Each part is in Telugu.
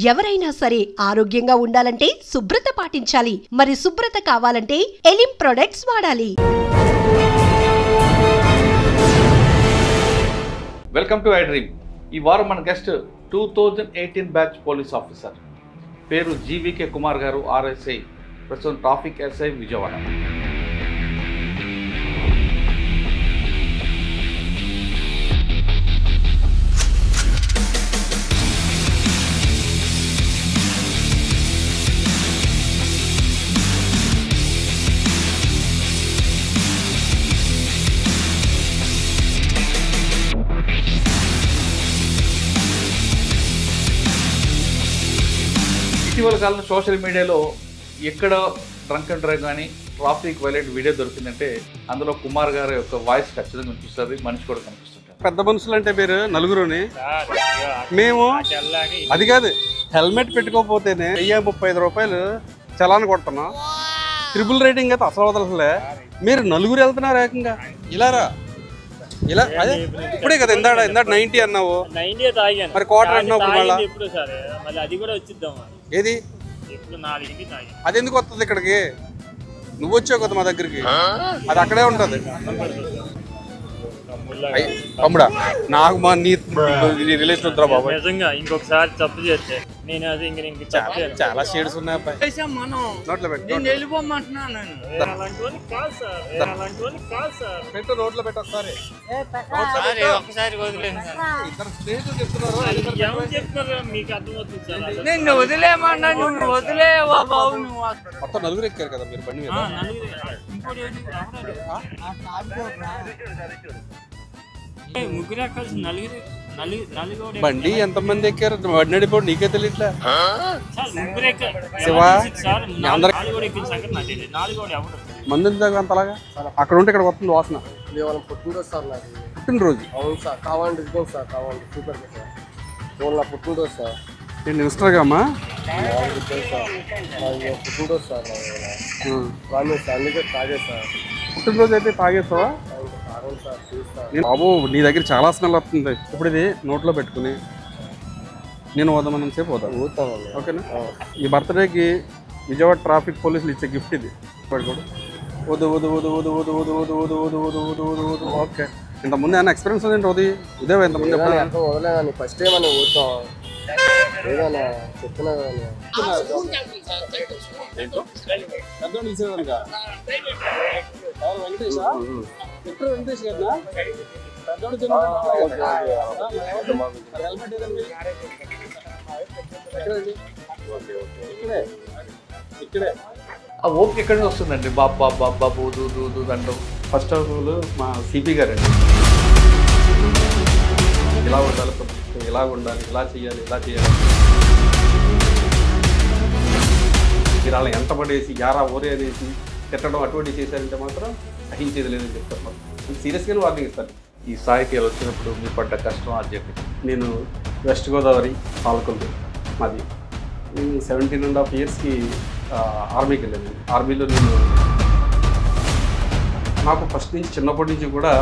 ఎవరైనా సరే ఆరోగ్యంగా ఉండాలంటే శుభ్రత పాటించాలి. మరి శుభ్రత కావాలంటే ఎలిం ప్రొడక్ట్స్ వాడాలి. Welcome to I dream. ఈ వారం మన గెస్ట్ 2018 బ్యాచ్ పోలీస్ ఆఫీసర్, పేరు జీవీకే కుమార్ గారు, ఆర్ఎస్ఐ, ప్రస్తుతం ట్రాఫిక్ ఎస్ఐ విజయవాడ. ఇటీవల కాలంలో సోషల్ మీడియాలో ఎక్కడ డ్రంక్ అండ్ డ్రైవ్ కానీ ట్రాఫిక్ వైలెంట్ వీడియో దొరికిందంటే అందులో కుమార్ గారి యొక్క వాయిస్ ఖచ్చితంగా కనిపిస్తుంది, మనిషి కూడా కనిపిస్తుంటారు. పెద్ద మనుషులు అంటే మీరు నలుగురుని మేము అది కాదు, హెల్మెట్ పెట్టుకోకపోతేనే 35 రూపాయలు చలాన్ కొడుతున్నాం. ట్రిపుల్ రేటింగ్ అయితే అసలు వదలలే. మీరు నలుగురు వెళ్తున్నారు ఏకంగా ఇలారా ఇలా అదే ఇప్పుడే కదా ఇందాక 90 అన్నావు, మరి క్వార్టర్ అన్నావు. ఏది అది ఎందుకు వస్తుంది ఇక్కడికి? నువ్వు వచ్చావు కదా మా దగ్గరికి, అది అక్కడే ఉంటుంది. తమ్ముడా నాకు మా నీ రిలేషన్ వద్దురా బాబు. ఇంకొకసారి తప్పు చేస్తే నేను అది చాలా షేడ్స్ ఉన్నాయి. నోట్లో పెట్టు, నోట్లో పెట్టు ఒకసారి. మీకు అర్థమవుతుంది. మొత్తం నలుగురు ఎక్కారు కదా మీరు బండి మీద. ముగ్గురు ఎక్కాల్సి బండి ఎంతమంది ఎక్కారు? బండి నడిపోడు నీకే తెలియట్లే. మంది అంతలాగా అక్కడ ఉంటే ఇక్కడ వస్తుంది వాసన. పుట్టినరోజు సార్ నాది. పుట్టినరోజు? అవును సార్, కావాలంటే ఇదిగోండి సార్, కావాలంటే సూపర్ సార్. నా పుట్టినరోజు సార్. నేను ఇన్స్టాగ్రామా పుట్టినరోజు సార్ ప్రామిస్ సార్, అందుకే తాగే సార్. పుట్టినరోజు అయితే తాగేస్తావా? బాబు నీ దగ్గర చాలా స్మెల్ వస్తుంది. ఇప్పుడు ఇది నోట్లో పెట్టుకుని నేను వద్దామని సేపు పోతాను. ఓకేనా? ఈ బర్త్డేకి విజయవాడ ట్రాఫిక్ పోలీసులు ఇచ్చే గిఫ్ట్ ఇది. పడుకోడు. వద్దు వద్దు వద్దు వద్దు వద్దు వద్దు వద్దు వద్దు వద్దు వద్దు వద్దు వద్దు వద్దు. ఓకే, ఇంతకుముందు ఏమైనా ఎక్స్పీరియన్స్ ఉంది ఉదయ్? ఇదే ఇంతకుముందు వదలేదని ఫస్ట్ టైం అని ఊరుతాం ఏదైనా చెప్తున్నా వెంకటేష్ గారు ఇక్కడే ఆ ఓపిక ఎక్కడి నుంచి వస్తుందండి? బాబా బాబు దూ అంటాం. ఫస్ట్ ఆఫ్ ఆల్ మా సిపి గారండి, ఇలా ఉండాలి, ఇలా ఉండాలి, ఇలా చేయాలి, ఇలా చేయాలి. మీరు అలా ఎంత పడేసి యారా ఓరే అనేసి తిట్టడం అటువంటి చేశారంటే మాత్రం సహించేది లేదని చెప్తారు. సీరియస్గా వార్నింగ్ ఇస్తారు. ఈ స్థాయికి వచ్చినప్పుడు మీ పడ్డ కష్టం అది చెప్పి. నేను వెస్ట్ గోదావరి పాలకొల్లు మాది. నేను 17.5 ఇయర్స్కి ఆర్మీకి వెళ్ళాను. ఆర్మీలో నేను నాకు ఫస్ట్ నుంచి చిన్నప్పటి నుంచి కూడా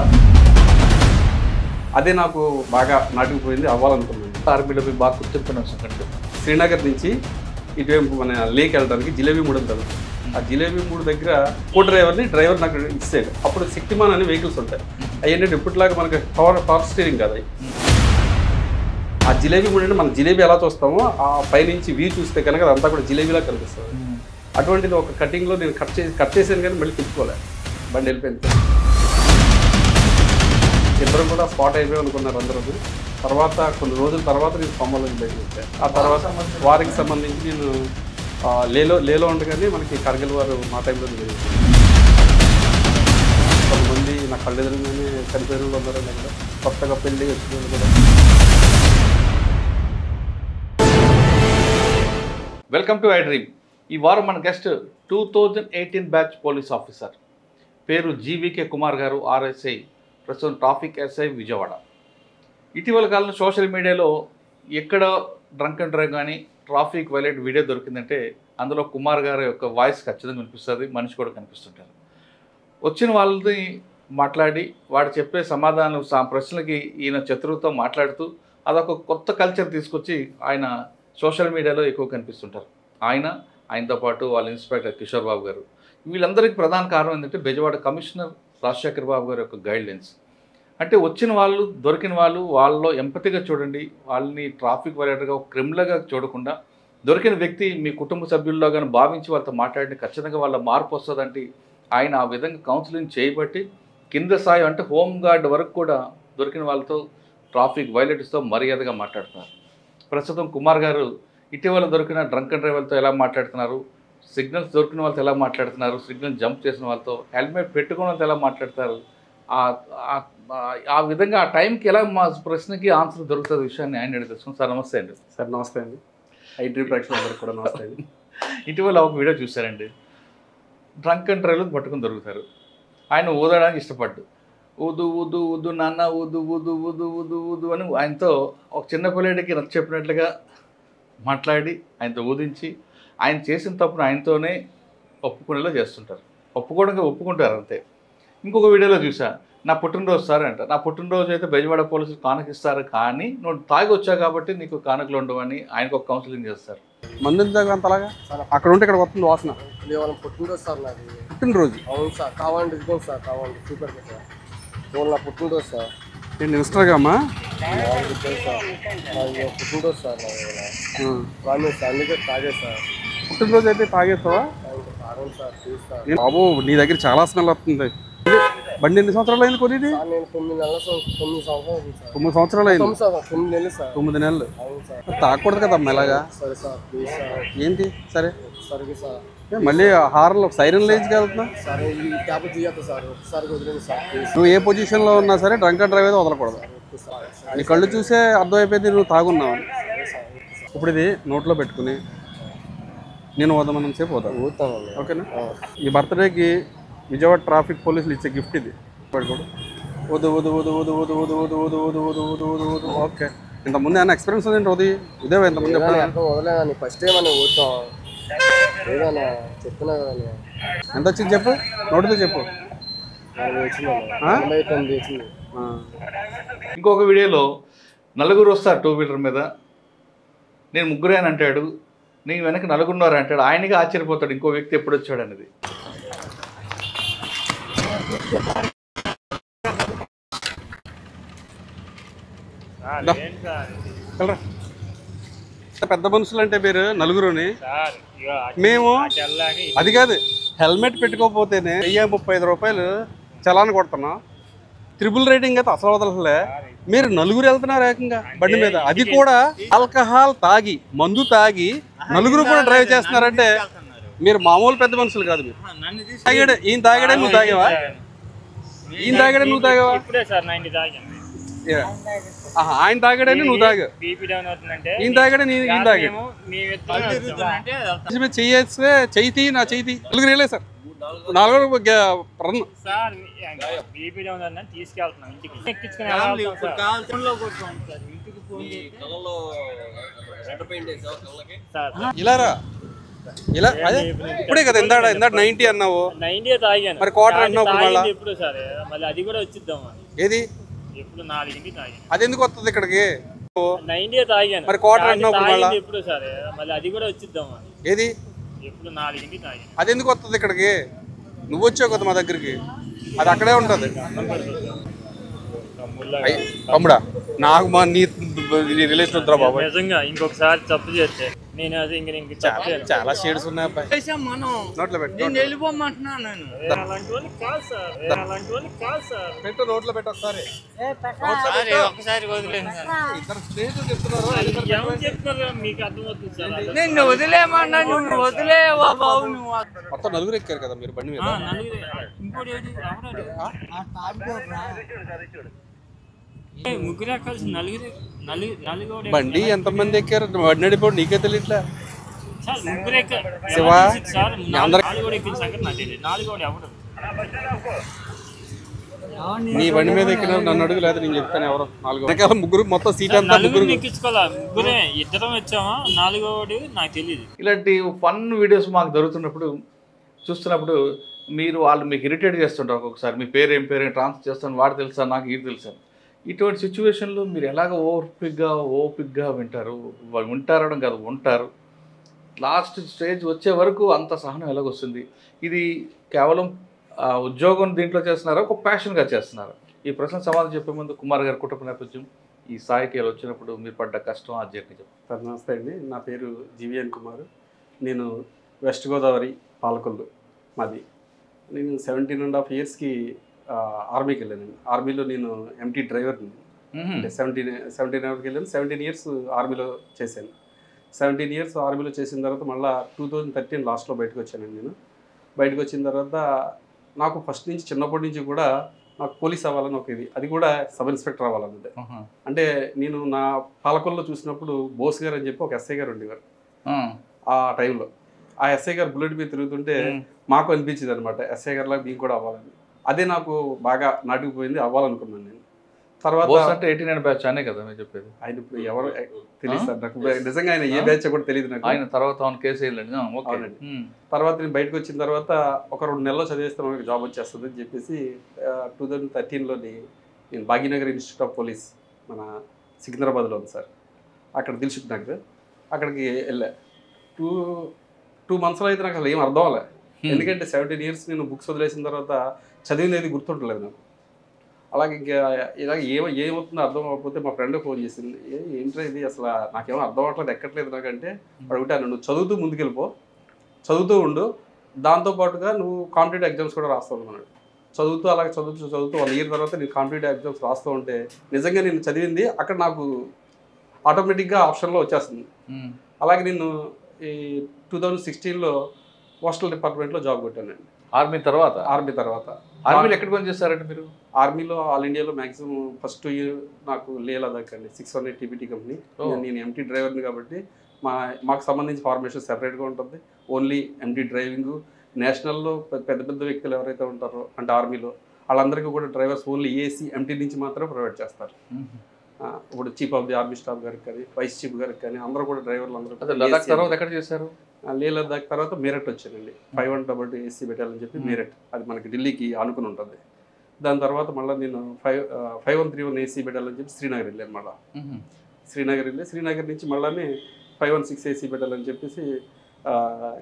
అదే నాకు బాగా నాటుకుపోయింది, అవ్వాలనుకున్నాను. ఆర్మీలో బాగా గుర్తింపున సంఘటన. శ్రీనగర్ నుంచి ఇటువైపు మన లేక్ వెళ్ళడానికి జిలేబీ మూడు ఉంటుంది. ఆ జిలేబీ మూడు దగ్గర కో డ్రైవర్ నాకు ఇచ్చాడు. అప్పుడు శక్తిమాన్ అనే వెహికల్స్ ఉంటాయి. అవన్నీ ఇప్పటిలాగా మనకి పవర్ స్టీరింగ్ కదా. ఆ జిలేబీ మూడు అంటే మనం జిలేబీ ఎలా చూస్తామో ఆ పైనుంచి వ్యూ చూస్తే కనుక అదంతా కూడా జిలేబీలా కనిపిస్తుంది. అటువంటిది ఒక కటింగ్లో నేను కట్ చేసాను కానీ మళ్ళీ తిప్పుకోలేదు, బండి వెళ్ళిపోయింది. ఇద్దరు కూడా స్పాట్ అయిపోయి అనుకున్నారు అందరూ. తర్వాత కొన్ని రోజుల తర్వాత నేను కొమ్మలోకి బయటకు వచ్చాను. ఆ తర్వాత వారికి సంబంధించి నేను లేలో ఉండగానే మనకి కార్గిల్ వారు మా టైంలో జరిగింది. కొంతమంది నా కళ్ళెదురుగానే చనిపోయిన వాళ్ళు ఉన్నారు కదా, కొత్తగా పెళ్ళి వచ్చిన వాళ్ళు కూడా. Welcome to I dream. ఈ వారం మన గెస్ట్ 2018 బ్యాచ్ పోలీస్ ఆఫీసర్, పేరు జీవీకే కుమార్ గారు, ఆర్ఎస్ఐ, ప్రస్తుతం ట్రాఫిక్ ఎస్ఐ విజయవాడ. ఇటీవల కాలంలో సోషల్ మీడియాలో ఎక్కడ డ్రంక్ అండ్ డ్రైవ్ కానీ ట్రాఫిక్ వైలెంట్ వీడియో దొరికిందంటే అందులో కుమార్ గారి యొక్క వాయిస్ ఖచ్చితంగా కనిపిస్తుంది, మనిషి కూడా కనిపిస్తుంటారు. వచ్చిన వాళ్ళని మాట్లాడి వాడు చెప్పే సమాధానం ప్రశ్నలకి ఈయన చతురుతో మాట్లాడుతూ అదొక కొత్త కల్చర్ తీసుకొచ్చి ఆయన సోషల్ మీడియాలో ఎక్కువ కనిపిస్తుంటారు. ఆయనతో పాటు వాళ్ళ ఇన్స్పెక్టర్ కిషోర్ బాబు గారు, వీళ్ళందరికీ ప్రధాన కారణం ఏంటంటే బెజవాడ కమిషనర్ రాజశేఖర్ బాబు గారి యొక్క గైడ్లైన్స్. అంటే వచ్చిన వాళ్ళు, దొరికిన వాళ్ళు వాళ్ళలో ఎంపతిగా చూడండి, వాళ్ళని ట్రాఫిక్ వైలేటర్గా ఒక క్రిమినల్గా చూడకుండా దొరికిన వ్యక్తి మీ కుటుంబ సభ్యుల్లో కానీ భావించి వాళ్ళతో మాట్లాడి ఖచ్చితంగా వాళ్ళ మార్పు వస్తుందంటే ఆయన ఆ విధంగా కౌన్సిలింగ్ చేయబట్టి కింద స్థాయి అంటే హోమ్ గార్డ్ వరకు కూడా దొరికిన వాళ్ళతో ట్రాఫిక్ వైలేటర్స్తో మర్యాదగా మాట్లాడుతున్నారు. ప్రస్తుతం కుమార్ గారు ఇటీవల దొరికిన డ్రంక్ అండ్ డ్రైవర్తో ఎలా మాట్లాడుతున్నారు, సిగ్నల్స్ దొరికిన వాళ్ళతో ఎలా మాట్లాడుతున్నారు, సిగ్నల్ జంప్ చేసిన వాళ్ళతో, హెల్మెట్ పెట్టుకున్న వాళ్ళతో ఎలా మాట్లాడతారు, ఆ విధంగా ఆ టైంకి ఎలా మా ప్రశ్నకి ఆన్సర్ దొరుకుతుంది విషయాన్ని ఆయన తెలుసుకుని. సార్ నమస్తే అండి. సార్ నమస్తే అండి. ఐడ్రీ ప్రేక్షకులందరికీ కూడా నమస్తే అండి. ఇటీవల ఒక వీడియో చూశారండి, డ్రంక్ అండ్ డ్రైవర్లు పట్టుకుని దొరుకుతారు. ఆయన ఊదడానికి ఇష్టపడ్డు, ఊదు ఊదు ఊదు నాన్న ఊదు ఊదు ఊదు ఊదు ఊదు అని ఆయనతో ఒక చిన్న పిల్లడికి నచ్చ చెప్పినట్లుగా మాట్లాడి ఆయనతో ఊదించి ఆయన చేసిన తప్పును ఆయనతోనే ఒప్పుకునేలా చేస్తుంటారు. ఒప్పుకుంటారు అంతే. ఇంకొక వీడియోలో చూసా, నా పుట్టినరోజు సార్ అంట, నా పుట్టినరోజు అయితే బెజవాడ పోలీసులు కానుకిస్తారు, కానీ నువ్వు తాగి వచ్చావు కాబట్టి నీకు కానుకలు ఉండవని ఆయనకు ఒక కౌన్సిలింగ్ చేస్తారు. మందు తాగు అంతలాగా అక్కడ ఉంటే ఇక్కడ వస్తుంది వాసన. పుట్టినరోజు సార్ నాది. పుట్టినరోజు? అవును సార్. కావాలండి ఇదిగోండి సార్, కావాలండి సూపర్ సార్. ఫోన్ నా పుట్టినరోజు సార్. నేను ఇన్స్టాగ్రామా సార్ పుట్టినరోజు సార్ ప్రామిస్ సార్, అందుకే తాగే సార్. పుట్టినరోజు అయితే తాగేస్తావా? తాగండి సార్, ప్లీజ్ సార్. బాబు నీ దగ్గర చాలా స్మెల్ వస్తుంది. బండి ఎన్ని సంవత్సరాలు అయింది కొనేది? నేను 9 సంవత్సరాలు అయింది సార్. 9 సంవత్సరాలు అయింది. 9 నెలలు సార్. 9 నెలలు. అవును సార్. తాగకూడదు కదా మెల్లగా. సరే సార్, ప్లీజ్ సార్. ఏంటి సరే సరే సార్. మళ్ళీ హార్న్లో సైరన్ లేచి వెళ్తున్నా. సరే ఈ క్యాబ్ తీయద్దు సార్, ఒకసారి వదిలేండి సార్ ప్లీజ్. నువ్వు ఏ పొజిషన్లో ఉన్నా సరే డ్రంక్ అండ్ డ్రైవ్ అయితే వదలకూడదు. నీ కళ్ళు చూసే అర్థమైపోయింది నువ్వు తాగున్నావు. ఇప్పుడు ఇది నోట్లో పెట్టుకుని నేను వదమనం సేపు వద్దాను, ఓకేనా? ఈ బర్త్డేకి విజయవాడ ట్రాఫిక్ పోలీసులు ఇచ్చే గిఫ్ట్ ఇది. పడుకోడు వద్దు వద్దు వద్దు వద్దు వద్దు వద్దు వద్దు వద్దు వద్దు వద్దు వద్దు వద్దు వద్దు. ఓకే, ఇంతకుముందు ఏమైనా ఎక్స్పీరియన్స్ ఉంది ఉదయం ఇంతకుముందు వదలేదని ఫస్ట్ టైం అని ఊరుతాం ఏదన్నా చెప్తున్నా కదా. ఎంత వచ్చింది చెప్పు, నోటితో చెప్పు. 49 వచ్చింది. ఇంకొక వీడియోలో నలుగురు వస్తారు 2 వీలర్ మీద, నేను ముగ్గురే అని అంటాడు, నేను వెనక నలుగురున్నారు అంటాడు. ఆయనకి ఆశ్చర్యపోతాడు ఇంకో వ్యక్తి ఎప్పుడు వచ్చాడు అనేది. పెద్ద మనుషులు అంటే మీరు నలుగురుని, మేము అది కాదు హెల్మెట్ పెట్టుకోకపోతేనే 1035 రూపాయలు చలాన్ కొడుతున్నాం. ట్రిపుల్ రైడింగ్ అయితే అసలు వదలలే. మీరు నలుగురు వెళ్తున్నారు ఏకంగా బండి మీద, అది కూడా ఆల్కహాల్ తాగి, మందు తాగి నలుగురు కూడా డ్రైవ్ చేస్తున్నారంటే మీరు మామూలు పెద్ద మనుషులు కాదు. మీరు తాగాడే, ఈయన తాగాడే నువ్వు తాగావా? ఈయన తాగాడే నువ్వు తాగావా? ఆయన తాగాడని నువ్వు తాగా, ఈయన తాగాడే ఈయన తాగాడు. చెయ్యేస్తే చెయ్యి నా చెయ్యి నలుగురు వెళ్ళే సార్, 4 రన్ ఇలారా ఇలా అదే ఇప్పుడే కదా ఇందాడ 90 అన్నావు, 90 తాగాను మరి క్వార్టర్ అన్నావు. ఇప్పుడు సరే మళ్ళీ అది కూడా వచ్చిద్దామా? ఏది ఎప్పుడు 4కి తాగాను, అది ఎందుకు వస్తుంది ఇక్కడికి? 90 తాగాను మరి క్వార్టర్ అన్నావు. ఎప్పుడు సరే మళ్ళీ అది కూడా వచ్చిద్దామా? ఏది ఎప్పుడు 4కి తాగాను, అది ఎందుకు వస్తుంది ఇక్కడికి? నువ్వు వచ్చావు కదా మా దగ్గరికి, అది అక్కడే ఉంటుంది. తమ్ముడా నాకు మా నీ రిలేషన్ వద్దురా బాబు. నిజంగా ఇంకొకసారి తప్పు చేస్తే నేను అది ఇంక చాలా షేడ్స్ ఉన్నాయి అబ్బాయి. నోట్లో పెట్టు, పెట్టు నోట్లో పెట్టు ఒకసారి. చెప్తారు మీకు అర్థమవుతుంది సార్. మొత్తం నలుగురు ఎక్కారు కదా మీరు బండి మీద. ముగ్గురు కలిసి నలుగురు బండి ఎంతమంది ఎక్కారు బండి నడిపోడు నీకే తెలియట్లే. శివ నీ బండి మీద ఎక్కిన నన్ను అడుగు, లేదా నేను చెప్తాను ఎవరో. 4 ముగ్గురు మొత్తం సీట్ అంతా ముగ్గురు ముగ్గురే, ఇద్దరం వచ్చామా, 4వోడు నాకు తెలియదు. ఇలాంటి ఫన్ వీడియోస్ మాకు దొరుకుతున్నప్పుడు చూస్తున్నప్పుడు మీరు వాళ్ళు మీకు ఇరిటేట్ చేస్తుంటారు. ఒక్కొక్కసారి మీ పేరు ఏం ట్రాన్స్ఫర్ చేస్తాను, వాడు తెలుసా నాకు ఇది తెలుసా. ఇటువంటి సిచ్యువేషన్లో మీరు ఎలాగ ఓపిక్గా వింటారడం కాదు ఉంటారు. లాస్ట్ స్టేజ్ వచ్చే వరకు అంత సహనం ఎలాగొస్తుంది? ఇది కేవలం ఉద్యోగం దీంట్లో చేస్తున్నారా, ఒక ప్యాషన్గా చేస్తున్నారా? ఈ ప్రశ్న సమాధానం చెప్పే ముందు కుమార్ గారి కుటుంబ నేపథ్యం, ఈ స్థాయికి వచ్చినప్పుడు మీరు పడ్డ కష్టం ఆ జర్నీ చెప్పండి. నమస్తే అండి, నా పేరు జీవీఎన్ కుమార్. నేను వెస్ట్ గోదావరి పాలకొల్లు మాది. నేను 17.5 yearsకి ఆర్మీకి వెళ్ళానండి. ఆర్మీలో నేను ఎంటీ డ్రైవర్ని. అంటే 17 వెళ్ళాను. 17 years ఆర్మీలో చేశాను. 17 years ఆర్మీలో చేసిన తర్వాత మళ్ళీ 2013 లాస్ట్లో బయటకు వచ్చానండి. నేను బయటకు వచ్చిన తర్వాత నాకు ఫస్ట్ నుంచి చిన్నప్పటి నుంచి కూడా నాకు పోలీస్ అవ్వాలని ఒక ఇది, అది కూడా సబ్ ఇన్స్పెక్టర్ అవ్వాలన్నది. అంటే నేను నా పాలకొల్లో చూసినప్పుడు బోస్ గారు అని చెప్పి ఒక ఎస్ఐ గారు ఉండేవారు. ఆ టైంలో ఆ ఎస్ఐ గారు బుల్లెట్ మీద తిరుగుతుంటే మాకు అనిపించింది అనమాట, ఎస్ఐ గారిలాగా మేము కూడా అవ్వాలని. అదే నాకు బాగా నాటుకుపోయింది, అవ్వాలనుకున్నాను నేను. తర్వాత 89 బ్యాచ్ అనే కదా మీరు చెప్పేది? ఆయన ఇప్పుడు ఎవరు తెలియదు సార్ నాకు, నిజంగా ఆయన ఏ బ్యాచ్ కూడా తెలియదు నాకు. ఆయన తర్వాత కేసు తర్వాత నేను బయటకు వచ్చిన తర్వాత ఒక 2 నెలల్లో చదివేస్తే మనకి జాబ్ వచ్చేస్తుంది అని చెప్పేసి 2013లోని నేను భాగ్యనగర్ ఇన్స్టిట్యూట్ ఆఫ్ పోలీస్ మన సికింద్రాబాద్లో ఉంది సార్, అక్కడ దిల్సుఖ్ నగర్, అక్కడికి వెళ్ళా. 2 monthsలో అయితే నాకు అసలు ఏం అర్థం అవ్వలే. ఎందుకంటే 17 years నేను బుక్స్ వదిలేసిన తర్వాత చదివింది ఏది గుర్తుంటలేదు నాకు. అలాగే ఇంకా ఇలాగ ఏమవుతుందో అర్థం అవ్వకపోతే మా ఫ్రెండ్ ఫోన్ చేసింది, ఏంటో ఇది అసలు నాకేమో అర్థం అవ్వట్లేదు, ఎక్కట్లేదు నాకంటే. అడుగుతాను, నువ్వు చదువుతూ ముందుకెళ్ళిపో, చదువుతూ ఉండు, దాంతోపాటుగా నువ్వు కాంపిటేటివ్ ఎగ్జామ్స్ కూడా రాస్తావు అన్నాడు. అలాగే చదువుతూ 1 year తర్వాత నేను కాంపిటేటివ్ ఎగ్జామ్స్ రాస్తూ ఉంటే నిజంగా నేను చదివింది అక్కడ నాకు ఆటోమేటిక్గా ఆప్షన్లో వచ్చేస్తుంది. అలాగే నేను ఈ 2016లో పోస్టల్ డిపార్ట్మెంట్లో జాబ్ కొట్టానండి. ఆర్మీ తర్వాత ఆర్మీలో ఎక్కడ పని చేస్తారంటే మీరు? ఆర్మీలో ఆల్ ఇండియాలో మ్యాక్సిమం ఫస్ట్ ఇయర్ నాకు లే లదాఖ్ అండి, 600 TBT కంపెనీ. నేను ఎంటీ డ్రైవర్ని కాబట్టి మాకు సంబంధించి ఫార్మేషన్ సెపరేట్గా ఉంటుంది. Only empty driving. నేషనల్లో పెద్ద వ్యక్తులు ఎవరైతే ఉంటారో అంటే ఆర్మీలో వాళ్ళందరికీ కూడా డ్రైవర్స్ ఓన్లీ ఏసీ ఎంటీ నుంచి మాత్రమే ప్రొవైడ్ చేస్తారు. ఇప్పుడు chief of the army staff గారికి కానీ, వైస్ చీఫ్ గారికి కానీ అందరూ కూడా డ్రైవర్లు అందరూ. లదాఖ్ తర్వాత ఎక్కడ చేశారు? లే లదాఖ్ తర్వాత మీరట్ వచ్చానండి. 5122 AC పెట్టాలని చెప్పి మీరట్, అది మనకి ఢిల్లీకి ఆనుకుని ఉంటుంది. దాని తర్వాత మళ్ళీ నేను 5131 AC పెట్టాలని చెప్పి శ్రీనగర్ వెళ్ళాను. మళ్ళీ శ్రీనగర్ నుంచి మళ్ళీ 516 AC పెట్టాలని చెప్పేసి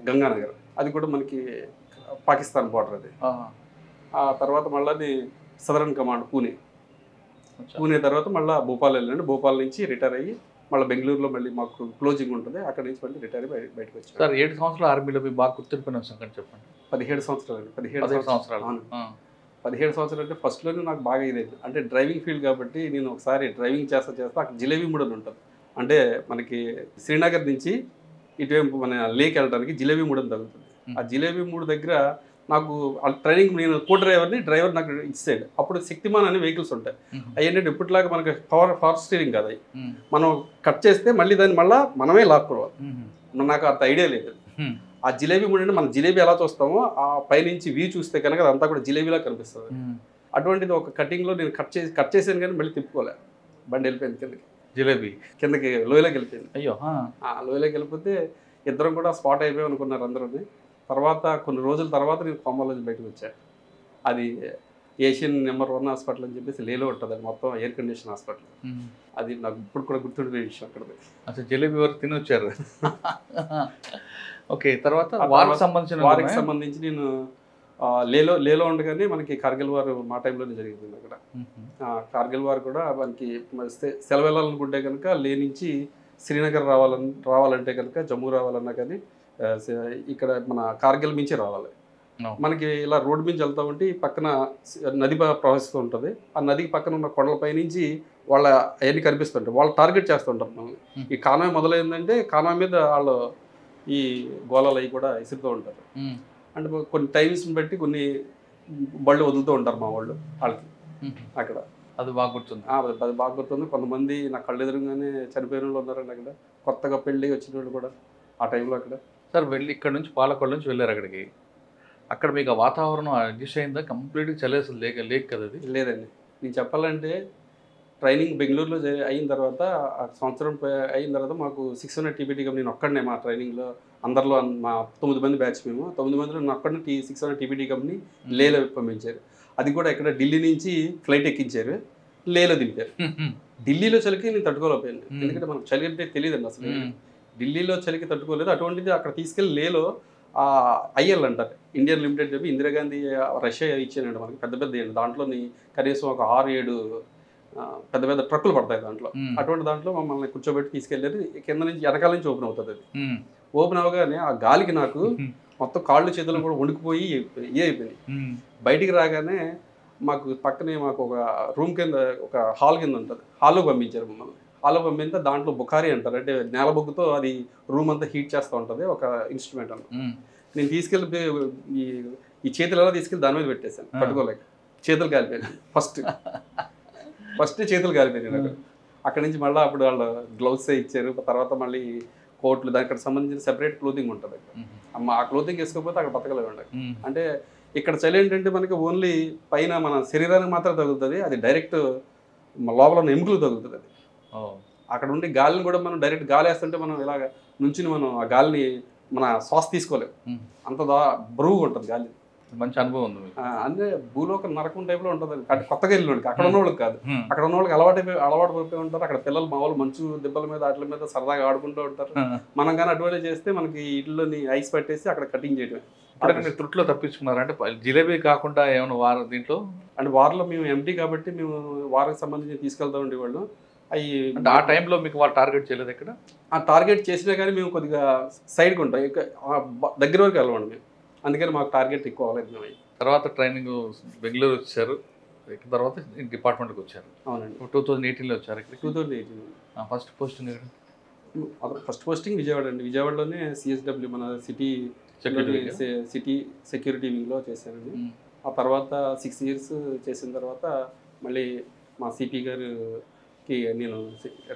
గంగానగర్, అది కూడా మనకి పాకిస్తాన్ బార్డర్ అది. ఆ తర్వాత మళ్ళీ సదరన్ కమాండ్ పూణే తర్వాత మళ్ళీ భోపాల్ వెళ్ళండి. భోపాల్ నుంచి రిటైర్ అయ్యి మళ్ళీ బెంగళూరులో మళ్ళీ మాకు క్లోజింగ్ ఉంటుంది, అక్కడ నుంచి మళ్ళీ రిటైర్ అయ్యి బయటకు వచ్చాను. సార్ 7 సంవత్సరాలు ఆర్మీలో బాగా గుర్తింపున సంగతి చెప్పండి. 17 సంవత్సరాలు. 17 సంవత్సరాలు అంటే ఫస్ట్లోనే నాకు బాగా ఇదైంది. అంటే డ్రైవింగ్ ఫీల్డ్ కాబట్టి నేను ఒకసారి డ్రైవింగ్ చేస్తా అక్కడ జిలేబీ మూడ్ అని ఉంటుంది. అంటే మనకి శ్రీనగర్ నుంచి ఇటువైపు మన లేక్ వెళ్ళడానికి జిలేబీ మూడ్ అని తగ్గుతుంది. ఆ జిలేబీ మూడ్ దగ్గర నాకు ట్రైనింగ్, నేను డ్రైవర్ నాకు ఇచ్చాడు. అప్పుడు శక్తిమాన్ అనే వెహికల్స్ ఉంటాయి. అయ్యేంటంటే ఇప్పటిలాగా మనకి పవర్ స్టీరింగ్ కదా, మనం కట్ చేస్తే మళ్ళీ దాన్ని మనమే లాక్కోవాలి. నాకు అంత ఐడియా లేదు. ఆ జిలేబీ మూడు అంటే మనం జిలేబీ ఎలా చూస్తామో ఆ పైనుంచి వ్యూ చూస్తే కనుక అదంతా కూడా జిలేబీలా కనిపిస్తుంది. అటువంటిది ఒక కటింగ్లో నేను కట్ చేసాను కానీ మళ్ళీ తిప్పుకోలే, బండి వెళ్ళిపోయింది కిందకి లోయలోకి వెళ్ళిపోయింది. అయ్యో, లోయలోకి వెళ్ళిపోతే ఇద్దరం కూడా స్పాట్ అయిపోయాం అనుకున్నారు అందరూ. తర్వాత కొన్ని రోజుల తర్వాత నేను కొమ్మల నుంచి బయటకు వచ్చాను. అది ఏషియన్ నెంబర్ 1 హాస్పిటల్ అని చెప్పేసి లేలో ఉంటుంది, అది మొత్తం ఎయిర్ కండిషన్ హాస్పిటల్. అది నాకు ఇప్పుడు కూడా గుర్తుండిపోయే విషయం. అక్కడ అసలు జిలేబీ వరకు తిని వచ్చారు. ఓకే, తర్వాత వారికి సంబంధించి నేను లేలో ఉండగానే మనకి కార్గిల్ వారు మా టైంలోనే జరిగింది. అక్కడ కార్గిల్ వారు కూడా మనకి సెలవు వెళ్ళాలనుకుంటే కనుక లే నుంచి శ్రీనగర్ రావాలంటే కనుక జమ్మూ రావాలన్నా కానీ ఇక్కడ మన కార్గిల్ మించి రావాలి. మనకి ఇలా రోడ్డు మించి వెళ్తా ఉంటే పక్కన నది ప్రవహిస్తూ ఉంటుంది. ఆ నదికి పక్కన ఉన్న కొండలపై నుంచి వాళ్ళ అవన్నీ కనిపిస్తుంటాయి. వాళ్ళు టార్గెట్ చేస్తుంటారు మనల్ని. ఈ కాన్వాయ్ మొదలైందంటే కాన్వాయ్ మీద వాళ్ళు ఈ గోళాలు అవి కూడా ఇసురుతూ ఉంటారు. అంటే కొన్ని టైమ్స్ని బట్టి కొన్ని బళ్ళు వదులుతూ ఉంటారు మా వాళ్ళు వాళ్ళకి అక్కడ. అది బాగా గుర్తుంది. అది బాగా గుర్తుంది. కొంతమంది నా కళ్ళు ఎదురుగానే చనిపోయిన వాళ్ళు ఉన్నారండి అక్కడ, కొత్తగా పెళ్ళి వచ్చిన వాళ్ళు కూడా ఆ టైంలో అక్కడ. సార్ వెళ్ళి ఇక్కడ నుంచి పాలకొల్లు నుంచి వెళ్ళారు అక్కడికి. అక్కడ మీకు ఆ వాతావరణం అడ్జస్ట్ అయిందా? కంప్లీట్గా చలేస్తుంది లేక్ కదా అది? లేదండి, నేను చెప్పాలంటే ట్రైనింగ్ బెంగళూరులో అయిన తర్వాత సంవత్సరం అయిన తర్వాత మాకు 600 TBT కంపెనీ నేను ఒక్కడనే మా ట్రైనింగ్లో అందరిలో మా 9 మంది బ్యాచ్, మేము 9 మందిలో నేను ఒక్కడనే 600 TBT కంపెనీ లేలో పంపించారు. అది కూడా ఇక్కడ ఢిల్లీ నుంచి ఫ్లైట్ ఎక్కించారు. లేలో దింపారు. ఢిల్లీలో చలికి నేను తట్టుకోలేకపోయాను, ఎందుకంటే మనకు చలి అంటే తెలియదండి అసలు. ఢిల్లీలో చలికి తట్టుకోలేదు, అటువంటిది అక్కడ తీసుకెళ్ళి లేలో ఐఎల్ అంటారు, ఇండియన్ లిమిటెడ్ చెప్పి ఇందిరాగాంధీ రష్యా ఇచ్చానండి మనకి, పెద్ద పెద్ద దాంట్లోని కనీసం ఒక 6-7 పెద్ద పెద్ద ట్రక్కులు పడతాయి దాంట్లో. అటువంటి దాంట్లో మమ్మల్ని కూర్చోబెట్టి తీసుకెళ్ళారు. కింద నుంచి వెనకాల నుంచి ఓపెన్ అవుతుంది. అది ఓపెన్ అవగానే ఆ గాలికి నాకు మొత్తం కాళ్ళు చేతులు కూడా వణికిపోయి అయిపోయినాయి. బయటికి రాగానే మాకు పక్కనే మాకు ఒక రూమ్ కింద ఒక హాల్ కింద ఉంటుంది, హాల్లో పంపించారు మమ్మల్ని. హాల్లో పంపితే దాంట్లో బుఖారీ అంటారు, అంటే నేల బొగ్గుతో అది రూమ్ అంతా హీట్ చేస్తూ ఉంటుంది ఒక ఇన్స్ట్రుమెంట్ అన్న. నేను తీసుకెళ్ళి ఈ చేతులు ఎలా తీసుకెళ్ళి దాని మీద పెట్టేశాను, పట్టుకోలేక చేతులు కాలిపోయాను. ఫస్ట్ చేతులు కాలిపోయాయి నాకు. అక్కడి నుంచి మళ్ళీ అప్పుడు వాళ్ళు గ్లౌస్ ఇచ్చారు, తర్వాత మళ్ళీ కోట్లు, దానికి సంబంధించిన సెపరేట్ క్లోతింగ్ ఉంటుంది అక్కడ. ఆ క్లోతింగ్ వేసుకోకపోతే అక్కడ బతకలేమండి. అంటే ఇక్కడ చలి ఏంటంటే మనకి ఓన్లీ పైన మన శరీరానికి మాత్రం తగులుతుంది, అది డైరెక్ట్ లోపల ఉన్న ఎముకలు తగులుతుంది. అది అక్కడ ఉండి గాలిని కూడా మనం డైరెక్ట్ గాలి వేస్తుంటే మనం ఇలాగ నుంచి మనం ఆ గాలిని మన శ్వాస తీసుకోలేము, అంత బరువుగా ఉంటుంది గాలి. మంచి అనుభవం ఉంది. అంటే భూలోక నరకం టైప్లో ఉంటుంది. అంటే కొత్తగా వెళ్ళినోడికి, అక్కడ ఉన్న వాళ్ళకి కాదు, అక్కడ ఉన్న వాళ్ళకి అలవాటు పడిపోయి ఉంటారు. అక్కడ పిల్లలు మామూలు మంచు దెబ్బల మీద వాటి మీద సరదాగా ఆడుకుంటూ ఉంటారు. మనం కానీ అటువంటి చేస్తే మనకి ఇళ్ళని ఐస్ పట్టేసి అక్కడ కటింగ్ చేయడమే. అంటే మీరు త్రుట్లో తప్పించుకున్నారు అంటే జిలేబీ కాకుండా ఏమైనా వారు దీంట్లో అంటే వారిలో మేము ఎంటీ కాబట్టి మేము వారికి సంబంధించి తీసుకెళ్తా ఉండేవాళ్ళు. అవి అంటే ఆ టైంలో మీకు వాళ్ళు టార్గెట్ చేయలేదు ఎక్కడ? ఆ టార్గెట్ చేసినా కానీ మేము కొద్దిగా సైడ్కి ఉంటాం, దగ్గర వరకు వెళ్ళమండి మేము, అందుకని మాకు టార్గెట్ ఎక్కువ అవ్వలేదు. మేము తర్వాత ట్రైనింగ్ బెంగళూరు వచ్చారు, తర్వాత డిపార్ట్మెంట్కి వచ్చారు. అవునండి, 2018లో వచ్చారు ఇక్కడ. 2018 first posting first posting Vijayawada అండి. విజయవాడలోనే సిఎస్డబ్ల్యూ మన సిటీ సెక్యూరిటీ వింగ్లో చేశానండి. ఆ తర్వాత 6 years చేసిన తర్వాత మళ్ళీ మా సిపి గారికి నేను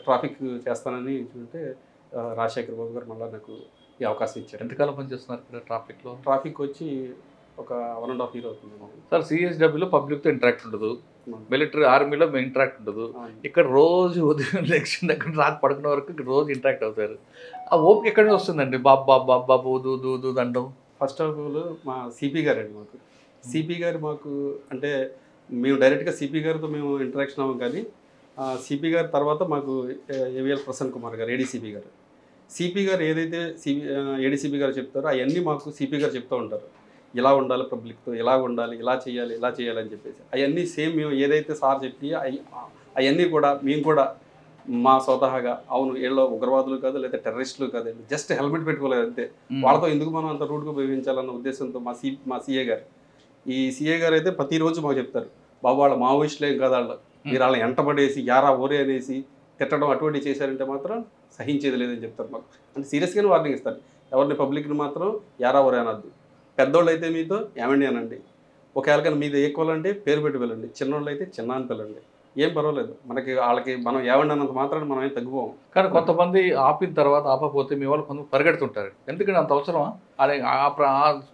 ట్రాఫిక్ చేస్తానని చూంటే రాజశేఖర్ బాబు గారు మళ్ళీ నాకు ఈ అవకాశం ఇచ్చారు. ఎంతకాలం పనిచేస్తున్నారు ఇక్కడ ట్రాఫిక్లో? ట్రాఫిక్ వచ్చి ఒక 1.5 years అవుతుంది సార్. సిఎస్డబ్ల్యూలో పబ్లిక్తో ఇంటరాక్ట్ ఉండదు, మిలిటరీ ఆర్మీలో ఇంటరాక్ట్ ఉండదు. ఇక్కడ రోజు ఉదయం లెక్షన్ దగ్గర రాత్రి పడుకునే వరకు రోజు ఇంటరాక్ట్ అవుతారు. ఆ ఓపిక ఎక్కడి నుంచి వస్తుందండి? బాబు దూ దండం. ఫస్ట్ ఆఫ్ ఆల్ మా సిపి గారు అండి, మాకు సిపి గారు మాకు అంటే మేము డైరెక్ట్గా సిపి గారితో మేము ఇంటరాక్షన్ అవ్వం, కానీ సిపి గారి తర్వాత మాకు ఏవిఎల్ ప్రసన్న కుమార్ గారు ఏడీసీపీ గారు, సిపి గారు ఏదైతే ఏడీసీపీ గారు చెప్తారో అవన్నీ మాకు సిపి గారు చెప్తూ ఉంటారు. ఇలా ఉండాలి, పబ్లిక్తో ఇలా ఉండాలి, ఇలా చేయాలి అని చెప్పేసి అవన్నీ సేమ్ మేము ఏదైతే సార్ చెప్పి అవన్నీ కూడా మేము కూడా మా స్వతహాగా అవును వీళ్ళు ఉగ్రవాదులు కాదు లేదా టెర్రరిస్టులు కాదు, జస్ట్ హెల్మెట్ పెట్టుకోలేదు అంతే, వాళ్ళతో ఎందుకు మనం అంత రూట్గా ఉపయోగించాలన్న ఉద్దేశంతో మా సిఏ గారు, ఈ సిఏ గారు అయితే ప్రతిరోజు మాకు చెప్తారు, బాబు వాళ్ళ మావోయిస్టులు ఏం కాదు, వాళ్ళు మీరు వాళ్ళని ఎంటబడేసి యారా ఓరే అనేసి తిట్టడం అటువంటివి చేశారంటే మాత్రం సహించేది లేదని చెప్తారు మాకు. అంటే సీరియస్గానే వార్నింగ్ ఇస్తారు, ఎవరిని పబ్లిక్ని మాత్రం యారా ఓరే అనద్దు, పెద్దోళ్ళు అయితే మీతో ఏమండి అనండి, ఒకవేళ కానీ మీద ఈక్వల్ అంటే పేరు పెట్టి వెళ్ళండి, చిన్నోళ్ళు అయితే చిన్న అని పిల్లండి, ఏం పర్వాలేదు, మనకి వాళ్ళకి మనం ఏమండి అన్నంత మాత్రాన్ని మనం ఏం తగ్గిపోం. కానీ కొంతమంది ఆపిన తర్వాత ఆపకపోతే మీ వాళ్ళు కొంతమంది పరిగెడుతుంటారు, ఎందుకంటే అంత అవసరమా? ఆ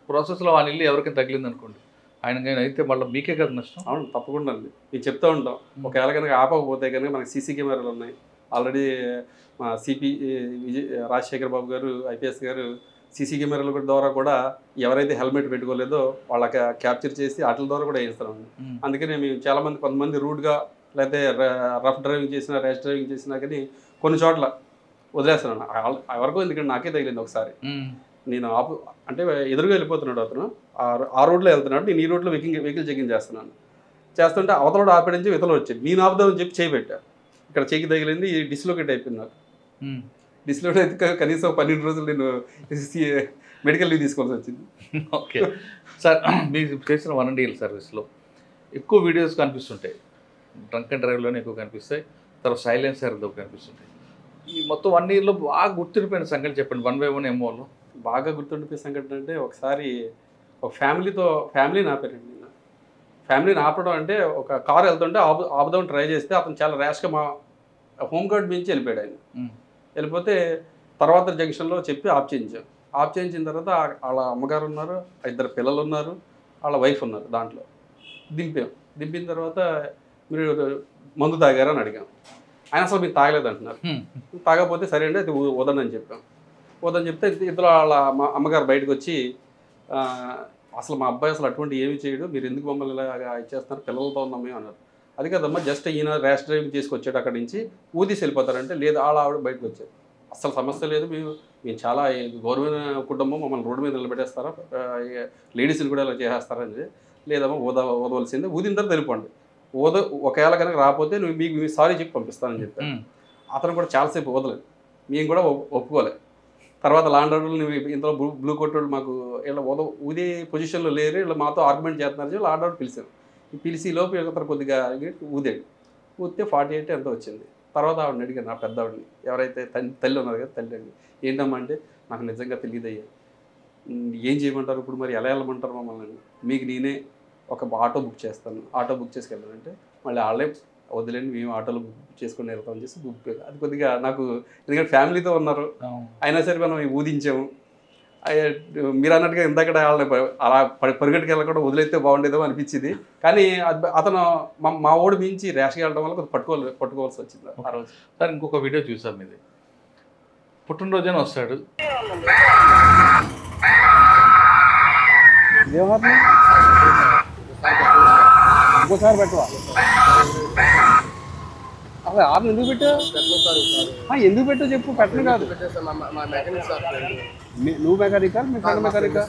ప్రాసెస్లో వాళ్ళ ఇల్లు ఎవరికైనా తగిలింది అనుకోండి, ఆయన అయితే మళ్ళీ మీకే కదా నష్టం. అవును, తప్పకుండా అండి, మేము చెప్తూ ఉంటాం, ఒకవేళ కనుక ఆపకపోతే కనుక మనకి సీసీ కెమెరాలు ఉన్నాయి ఆల్రెడీ. మా సిపి రాజశేఖర్ బాబు గారు ఐపీఎస్ గారు సీసీ కెమెరాల ద్వారా కూడా ఎవరైతే హెల్మెట్ పెట్టుకోలేదో వాళ్ళకి క్యాప్చర్ చేసి వాటి ద్వారా కూడా వేస్తామండి. అందుకనే మేము చాలామంది కొంతమంది రూడ్గా లేకపోతే రఫ్ డ్రైవింగ్ చేసినా ర్యాష్ డ్రైవింగ్ చేసినా కానీ కొన్ని చోట్ల వదిలేస్తున్నాను ఎవరికో, ఎందుకంటే నాకే తగిలింది ఒకసారి. నేను అంటే ఎదురుగా వెళ్ళిపోతున్నాడు అతను, ఆ రోడ్లో వెళ్తున్నాడు, నేను ఈ రోడ్లో వెహికల్ చెకింగ్ చేస్తుంటే అవతల ఆపేయడం చెప్పి ఇతరులు వచ్చాడు, నేను ఆపుదామని చెప్పి చేయబెట్టా, ఇక్కడ చెయ్యి తగిలింది, డిస్లోకేట్ అయిపోయింది నాకు. డిస్లోకేట్ అయితే కనీసం 12 రోజులు నేను మెడికల్ లీవ్ తీసుకోవాల్సి వచ్చింది. ఓకే సార్, మీరు చేసిన 1 year సర్వీస్లో ఎక్కువ వీడియోస్ కనిపిస్తుంటాయి, డ్రంక్ అండ్ డ్రైవ్లోనే ఎక్కువ కనిపిస్తాయి, తర్వాత సైలెన్సర్తో కనిపిస్తుంటాయి. ఈ మొత్తం 1 yearలో బాగా గుర్తుండిపోయిన సంగతి చెప్పండి, 1 by 1 MOలో బాగా గుర్తుండిపోయే సంఘటన అంటే ఒకసారి ఒక ఫ్యామిలీని ఆపారండి. నేను ఫ్యామిలీని ఆపడం అంటే ఒక కారు వెళ్తుంటే ఆపుదామని ట్రై చేస్తే అతను చాలా ర్యాష్గా మా హోమ్ గార్డ్ మించి వెళ్ళిపోయాడు. ఆయన వెళ్ళిపోతే తర్వాత జంక్షన్లో చెప్పి ఆఫ్ చేయించిన తర్వాత వాళ్ళ అమ్మగారు ఉన్నారు, 2 పిల్లలు ఉన్నారు, వాళ్ళ వైఫ్ ఉన్నారు, దాంట్లో దింపిన తర్వాత మీరు మందు తాగారని అడిగాం. ఆయన అసలు మీరు తాగలేదు అంటున్నారు. తాగకపోతే సరే అండి అది వదనని చెప్పాం. వదని చెప్తే ఇద్దరు వాళ్ళ మా అమ్మగారు బయటకు వచ్చి అసలు మా అబ్బాయి అసలు అటువంటి ఏమి చేయడు, మీరు ఎందుకు మమ్మల్ని ఇలా ఇచ్చేస్తున్నారు, పిల్లలతో ఉన్నామే అన్నారు. అది కదమ్మా జస్ట్ ఈయన ర్యాష్ డ్రైవింగ్ తీసుకొచ్చాడు అక్కడి నుంచి ఊదీసి వెళ్ళిపోతారంటే లేదు ఆవిడ బయటకు వచ్చారు. అసలు సమస్య లేదు, మేము చాలా గౌరవమైన కుటుంబం, మమ్మల్ని రోడ్డు మీద నిలబెట్టేస్తారా, లేడీస్ని కూడా ఇలా చేసేస్తారని. లేదమ్మా ఓదవలసిందే, ఊదిన తర్వాత వెళ్ళిపోండి, ఒకవేళ కనుక రాకపోతే మీకు సారీ చెప్పి పంపిస్తానని చెప్పాను. అతను కూడా చాలాసేపు వదలేదు, మేము కూడా ఒప్పుకోలేదు. తర్వాత లాండ్ ఆర్డర్లు ఇంతలో బ్లూ కొట్టోళ్ళు మాకు ఇలా ఊదే పొజిషన్లో లేరు, ఇలా మాతో ఆర్గ్యుమెంట్ చేస్తున్నారు, లాండ్ ఆర్డర్ పిలిచాను. పిలిచి లోపు ఇతను కొద్దిగా ఊదాడు, ఊదితే 48 ఎంతో వచ్చింది. తర్వాత ఆవిడని అడిగాను, నా పెద్దవాడిని, ఎవరైతే తల్లి ఉన్నారు కదా తల్లి అండి, ఏంటమ్మా అంటే నాకు నిజంగా తెలియదయ్యా, ఏం చేయమంటారు ఇప్పుడు, మరి ఎలా వెళ్ళమంటారు మమ్మల్ని, మీకు నేనే ఒక ఆటో బుక్ చేస్తాను, ఆటో బుక్ చేసుకెళ్ళానంటే మళ్ళీ వాళ్ళే వదిలేండి మేము ఆటోలో బుక్ చేసుకుని వెళ్తామని చేసి బుక్. అది కొద్దిగా నాకు ఎందుకంటే ఫ్యామిలీతో ఉన్నారు, అయినా సరే మనం ఊదించాము. మీరు అన్నట్టుగా ఇందాక వాళ్ళని అలా పరిగెట్టుకు వెళ్ళకుండా వదిలేస్తే బాగుండేదో అనిపించింది. కానీ అతను మా ఓడి మించి ర్యాష్గా వెళ్ళడం వల్ల కొంచెం పట్టుకోవాల్సి వచ్చింది ఆ రోజు. సార్ ఇంకొక వీడియో చూసాం, ఇది పుట్టినరోజున వస్తాడు, ఇంకోసారి పెట్టవా అసలు ఆరు ఎందుకు పెట్టావు, ఎందుకు పెట్టావు చెప్పు, పెట్టను కాదు. నువ్వు మెకానికా మీ ఫ్రెండ్ మెకానికా?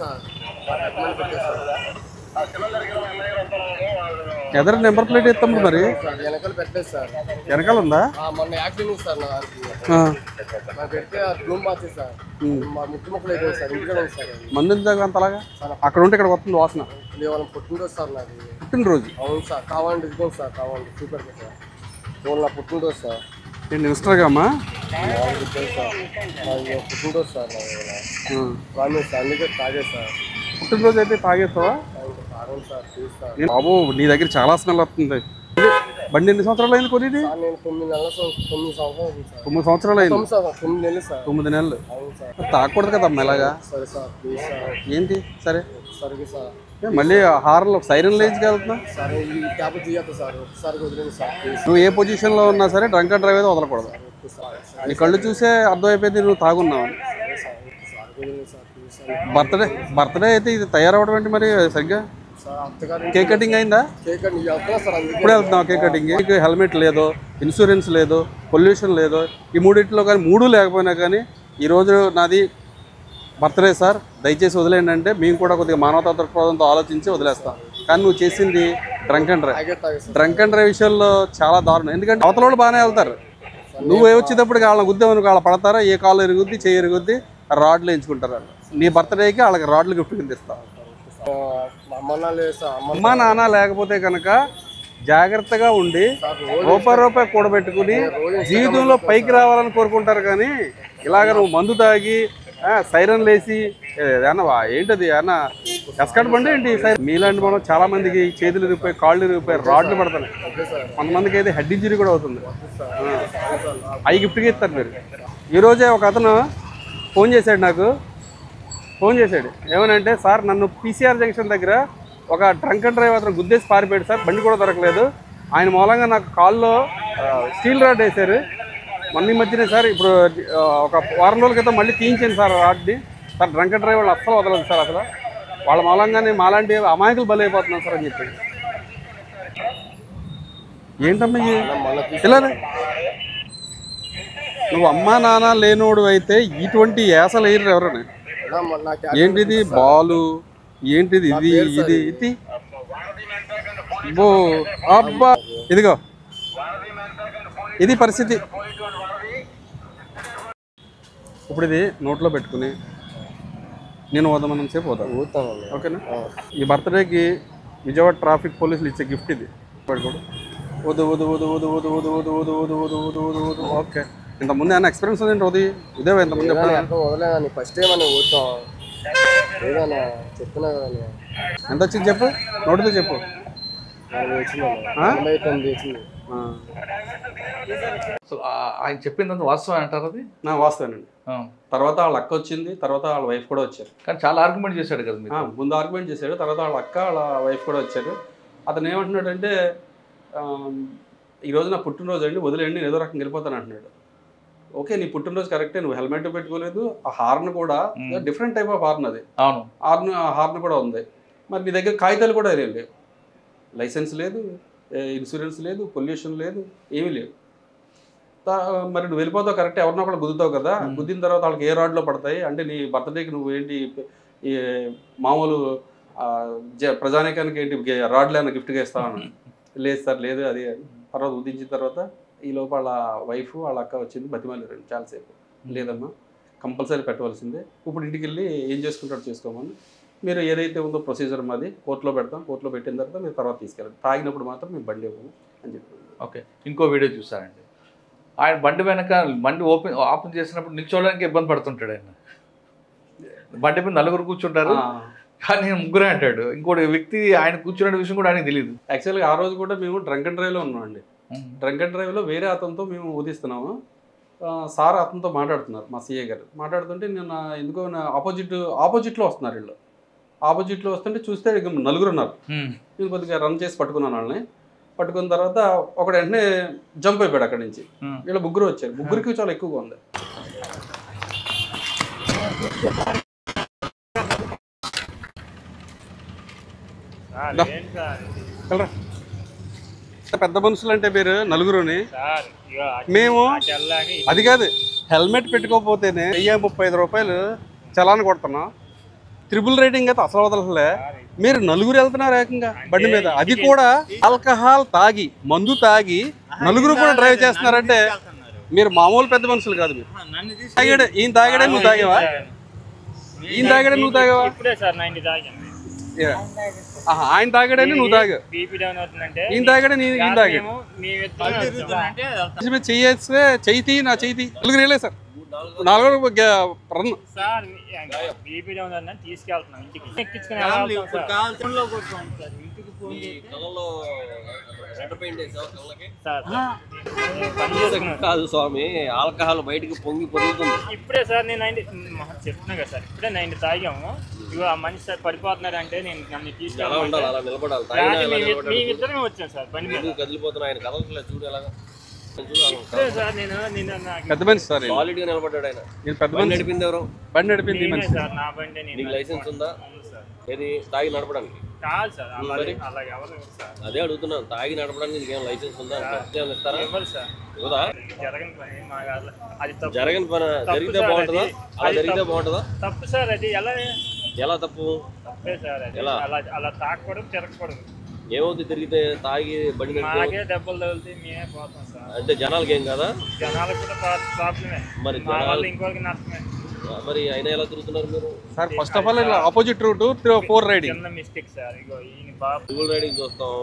ఎదరు నెంబర్ ప్లేట్ ఇస్తాం మరి, వెనకాల పెట్టలేదు సార్. వెనకాల ఉందా? మొన్న యాక్సిడెంట్ సార్ నాకు పెడితే బ్లూమ్ మార్చేది సార్, మా ముక్కు మొక్కలు అయిపోయింది సార్, ఇంటికి సార్. మంది ఎంత అంతలాగా అక్కడ ఉంటే ఇక్కడ వస్తుంది వాసన. వాళ్ళని పుట్టినరోజు సార్ నాది. పుట్టినరోజు? అవును సార్, కావాలండి ఇదిగోండి సార్, కావాలండి సూపర్ సార్, నా పుట్టినరోజు సార్. నేను ఇన్స్టాగా అమ్మా సార్ పుట్టినరోజు సార్ ప్రామిస్ సార్, అందుకే తాగేది సార్. పుట్టినరోజు అయితే తాగేస్తావా? తాగండి సార్ ప్లీజ్ సార్. బాబు నీ దగ్గర చాలా స్మెల్ వస్తుంది. బండి ఎన్ని సంవత్సరాలు అయింది కొనేది? నేను 9 సంవత్సరాలు సార్. 9 సంవత్సరాలు అయింది. 9 నెలలు సార్. 9 నెలలు. అవును సార్. తాగకూడదు కదమ్మా ఇలాగా. సరే సార్ ప్లీజ్ సార్. ఏంటి సరే సరే సార్. మళ్ళీ హార్న్లో సైరన్ లేచి వెళ్తున్నా. సరే ఈ క్యాబ్ తీయద్దు సార్, ఒకసారి వదిలేండి సార్ ప్లీజ్. నువ్వు ఏ పొజిషన్లో ఉన్నా సరే డ్రంక్ అండ్ డ్రైవ్ అయితే వదలకూడదు. నీ కళ్ళు చూసే అర్థమైపోయింది నువ్వు తాగున్నావు. బర్త్డే అయితే ఇది తయారవడం ఏంటి మరి సరిగ్గా? కేక్ కటింగ్ అయిందా? ఇప్పుడే వెళ్తున్నావు కేక్ కటింగ్. హెల్మెట్ లేదో, ఇన్సూరెన్స్ లేదో, పొల్యూషన్ లేదో, ఈ మూడింటిలో కానీ మూడు లేకపోయినా కానీ ఈరోజు నాది బర్త్డే సార్ దయచేసి వదిలేండి అంటే మేము కూడా కొద్దిగా మానవతా దృక్పథంతో ఆలోచించి వదిలేస్తాం. కానీ నువ్వు చేసింది drunk and drive. Drunk and drive విషయంలో చాలా దారుణం. ఎందుకంటే అవతల వాళ్ళు బాగానే వెళ్తారు, నువ్వు వచ్చేటప్పటికి వాళ్ళని గుద్దేమని వాళ్ళ పడతారా, ఏ కాళ్ళు ఎరుగుద్ది చెయ్యి ఎరుగుద్ది, రాడ్లు ఎంచుకుంటారు. నీ బర్త్డేకి వాళ్ళకి రాడ్లు గిఫ్ట్ కింద ఇస్తావు. అమ్మా నాన్న లేకపోతే కనుక జాగ్రత్తగా ఉండి రూపాయి కూడబెట్టుకుని జీవితంలో పైకి రావాలని కోరుకుంటారు. కానీ ఇలాగ నువ్వు మందు తాగి సైరన్ లేసి ఏమన్నా ఏంటది ఏమన్నా ఎస్కట్ బండి ఏంటి సైరన్? మీలాంటి మనం చాలా మందికి చేతులు ఇరిగిపోయి కాళ్ళు ఇరిగిపోయి రాడ్లు పడుతున్నాయి. కొంతమందికి అయితే హెడ్ ఇంజరీ కూడా అవుతుంది. అవి గిఫ్ట్గా ఇస్తారు మీరు. ఈరోజే ఒక అతను ఫోన్ చేశాడు, నాకు ఫోన్ చేశాడు ఏమనంటే, సార్ నన్ను పీసీఆర్ జంక్షన్ దగ్గర ఒక డ్రంక్ అండ్ డ్రైవ్ అతను గుద్దేసి పారిపోయాడు సార్, బండి కూడా దొరకలేదు, ఆయన మూలంగా నాకు కాల్లో స్టీల్ రాడ్ వేశారు మొన్న మధ్యనే సార్, ఇప్పుడు ఒక వారం రోజుల క్రితం మళ్ళీ తీయించాను సార్ రాడ్ని సార్, డ్రంక్ అండ్ డ్రైవ్ వాళ్ళు అస్సలు వదలదు సార్, అసలు వాళ్ళ మూలంగానే మాలాంటి అమాయకులు బలైపోతున్నాం సార్ అని చెప్పి. ఏంటమ్మా ఇలా నువ్వు అమ్మా నాన్న లేనోడు అయితే ఇటువంటి యాసలు వేయరు ఎవరని. ఏంటిది బాలు, ఏంటిది ఇది ఇది ఇది అబ్బా, ఇదిగో ఇది పరిస్థితి. ఇప్పుడు ఇది నోట్లో పెట్టుకుని నేను వదమనం సేపు పోతాను, ఓకేనా? ఈ బర్త్డేకి విజయవాడ ట్రాఫిక్ పోలీసులు ఇచ్చే గిఫ్ట్ ఇది. పడుకోడు వదు వదు వదు వదు వదు వదు వదు వదు వదు వదు వదు వదు వదు. ఓకే, ఇంతకుముందు ఏమైనా ఎక్స్పీరియన్స్ ఉంది ఏంటి? ఇదే ఇంతకుముందు వదలేదని ఫస్ట్ టైం అని ఊతాం ఏదన్నా చెప్తున్నా కదా. ఎంత వచ్చింది చెప్పు, నోటితో చెప్పు. సో ఆయన చెప్పింది వాస్తవం అంటారు? అది నా వాస్తవేనండి. తర్వాత వాళ్ళ అక్క వచ్చింది, తర్వాత వాళ్ళ వైఫ్ కూడా వచ్చారు. కానీ చాలా ఆర్గ్యుమెంట్ చేశాడు కదా మీరు. ముందు ఆర్గ్యుమెంట్ చేశాడు, తర్వాత వాళ్ళ అక్క వాళ్ళ వైఫ్ కూడా వచ్చారు. అతను ఏమంటున్నాడంటే, ఈరోజు నా పుట్టినరోజు అండి వదిలేండి నేను ఏదో రకంగా వెళ్ళిపోతాను అంటున్నాడు. ఓకే, నీ పుట్టినరోజు కరెక్టే, నువ్వు హెల్మెట్ పెట్టుకోలేదు, ఆ హార్న్ కూడా డిఫరెంట్ టైప్ ఆఫ్ హార్న్, అది హార్న్ కూడా ఉంది. మరి నీ దగ్గర కాగితాలు కూడా లేవు, లైసెన్స్ లేదు, ఇన్సూరెన్స్ లేదు, పొల్యూషన్ లేదు, ఏమీ లేదు. మరి నువ్వు వెళ్ళిపోతావు కరెక్ట్, ఎవరినో ఒకళ్ళు గుద్దుతావు కదా, గుద్దిన తర్వాత వాళ్ళకి ఏ రాడ్లో పడతాయి అంటే నీ బర్త్డేకి నువ్వు ఏంటి ఈ మామూలు ప్రజానికానికి ఏంటి రాడ్లు ఏమైనా గిఫ్ట్గా ఇస్తావని. లేదు సార్ లేదు అది. తర్వాత ఉద్దించిన తర్వాత ఈ లోపు వాళ్ళ వైఫ్ వాళ్ళ అక్క వచ్చింది, బతిమాలి చాలాసేపు. లేదమ్మా కంపల్సరీ పెట్టవలసిందే, ఇప్పుడు ఇంటికి వెళ్ళి ఏం చేసుకుంటాడు చేసుకోమని, మీరు ఏదైతే ఉందో ప్రొసీజర్ మాది కోర్టులో పెడతాం, కోర్టులో పెట్టిన తర్వాత మీరు తర్వాత తీసుకెళ్ళండి, తాగినప్పుడు మాత్రం మేము బండి ఇవ్వము అని చెప్పి. ఓకే, ఇంకో వీడియో చూసారండి, ఆయన బండి వెనక బండి ఓపెన్ చేసినప్పుడు నిల్చోడానికి ఇబ్బంది పడుతుంటాడు. ఆయన బండి మీద 4 కూర్చుంటారు కానీ ముగ్గురే అంటాడు. ఇంకోటి వ్యక్తి ఆయన కూర్చున్న విషయం కూడా ఆయనకు తెలియదు. యాక్చువల్గా ఆ రోజు కూడా మేము డ్రంక్ అండ్ డ్రైవ్లో ఉన్నామండి. డ్రంక్ అండ్ డ్రైవ్లో వేరే అతనితో మేము ఊదిస్తున్నాము. సార్ అతనితో మాట్లాడుతున్నారు, మా సిఏ గారు మాట్లాడుతుంటే నేను ఎందుకో ఆపోజిట్లో వస్తున్నారు వీళ్ళు. ఆపోజిట్లో వస్తుంటే చూస్తే 4 ఉన్నారు. నేను కొద్దిగా రన్ చేసి పట్టుకున్నాను వాళ్ళని. పట్టుకున్న తర్వాత ఒకడు వెంటనే జంప్ అయిపోయాడు అక్కడి నుంచి. వీళ్ళు 3 వచ్చారు, 3కి చాలా ఎక్కువగా ఉంది. పెద్ద మనుషులు అంటే మీరు 4 మేము అది కాదు, హెల్మెట్ పెట్టుకోకపోతేనే 1035 రూపాయలు చలాన్ కొడుతున్నాం. ట్రిపుల్ రైడింగ్ అయితే అసలు వదలలే. మీరు 4 వెళ్తున్నారు ఏకంగా బండి మీద, అది కూడా ఆల్కహాల్ తాగి మందు తాగి 4 కూడా డ్రైవ్ చేస్తున్నారంటే మీరు మామూలు పెద్ద మనుషులు కాదు. మీరు తాగాడు, ఈయన తాగాడే నువ్వు తాగావా? ఈయన తాగాడే నువ్వు తాగావా? ఆయన తాగాడని నువ్వు తాగా, ఈయన తాగాడే ఈయన తాగాడు. చెయ్యేస్తే చెయ్యి నా చెయ్యి 4 వెళ్ళే సార్, 4 రన్ తీసుకెళ్తున్నాం ఇంటికి కాదు స్వామి, ఆల్కహాల్ బయటకు పొంగి పొరుగుతుంది. ఇప్పుడే సార్ నేను చెప్తున్నా కదా సార్, ఇప్పుడే 9 తాగాము. ఇగో ఆ మనిషి సార్ పడిపోతున్నాడు అంటే నేను నన్ను తీసుకెళ్ళాలి, అలా నిలబడాలి. మేమిద్దరమే వచ్చాం సార్ బండి మీద. కదిలిపోతున్నా ఆయన కదలట్లేదు చూడు ఎలాగా. సార్ నేను పెద్ద మనిషి సార్, సాలిడ్ గా నిలబడ్డాడు ఆయన. పెద్ద మనిషి నడిపింది ఎవరు? బండి నడిపింది సార్, నా బండి. నీకు లైసెన్స్ ఉందా? ఏది తాగి నడపడానికి? కాదు సార్, అలా ఎవరు సార్. అదే అడుగుతున్నాను, తాగి నడపడానికి నీకేం లైసెన్స్ ఉందా? ఇస్తారా? ఇవ్వరు సార్. ఇవ్వదా? జరగని పని అది తప్పు. జరగని పని జరిగితే బాగుంటుందా? అలా జరిగితే బాగుంటుందా? తప్పు సార్, అది ఎలా తప్పు? తప్పే సార్, అది అలా తాకూడదు, తిరగకూడదు. ఏమవుతుంది తిరిగితే? తాగి బండి మాకే దెబ్బలు తగిలితే మేమే పోతాం సార్. అంటే జనాలకి ఏం కదా? జనాలకు కూడా ప్రాబ్లమే, మరి ఇంకోరికి నష్టమే. మరి అయినా ఎలా తిరుగుతున్నారు మీరు sir? First of all opposite route 4 riding చిన్న మిస్టేక్ సార్. ఇగో ఈయన బాబు ట్రిపుల్ రైడింగ్ చూస్తాం,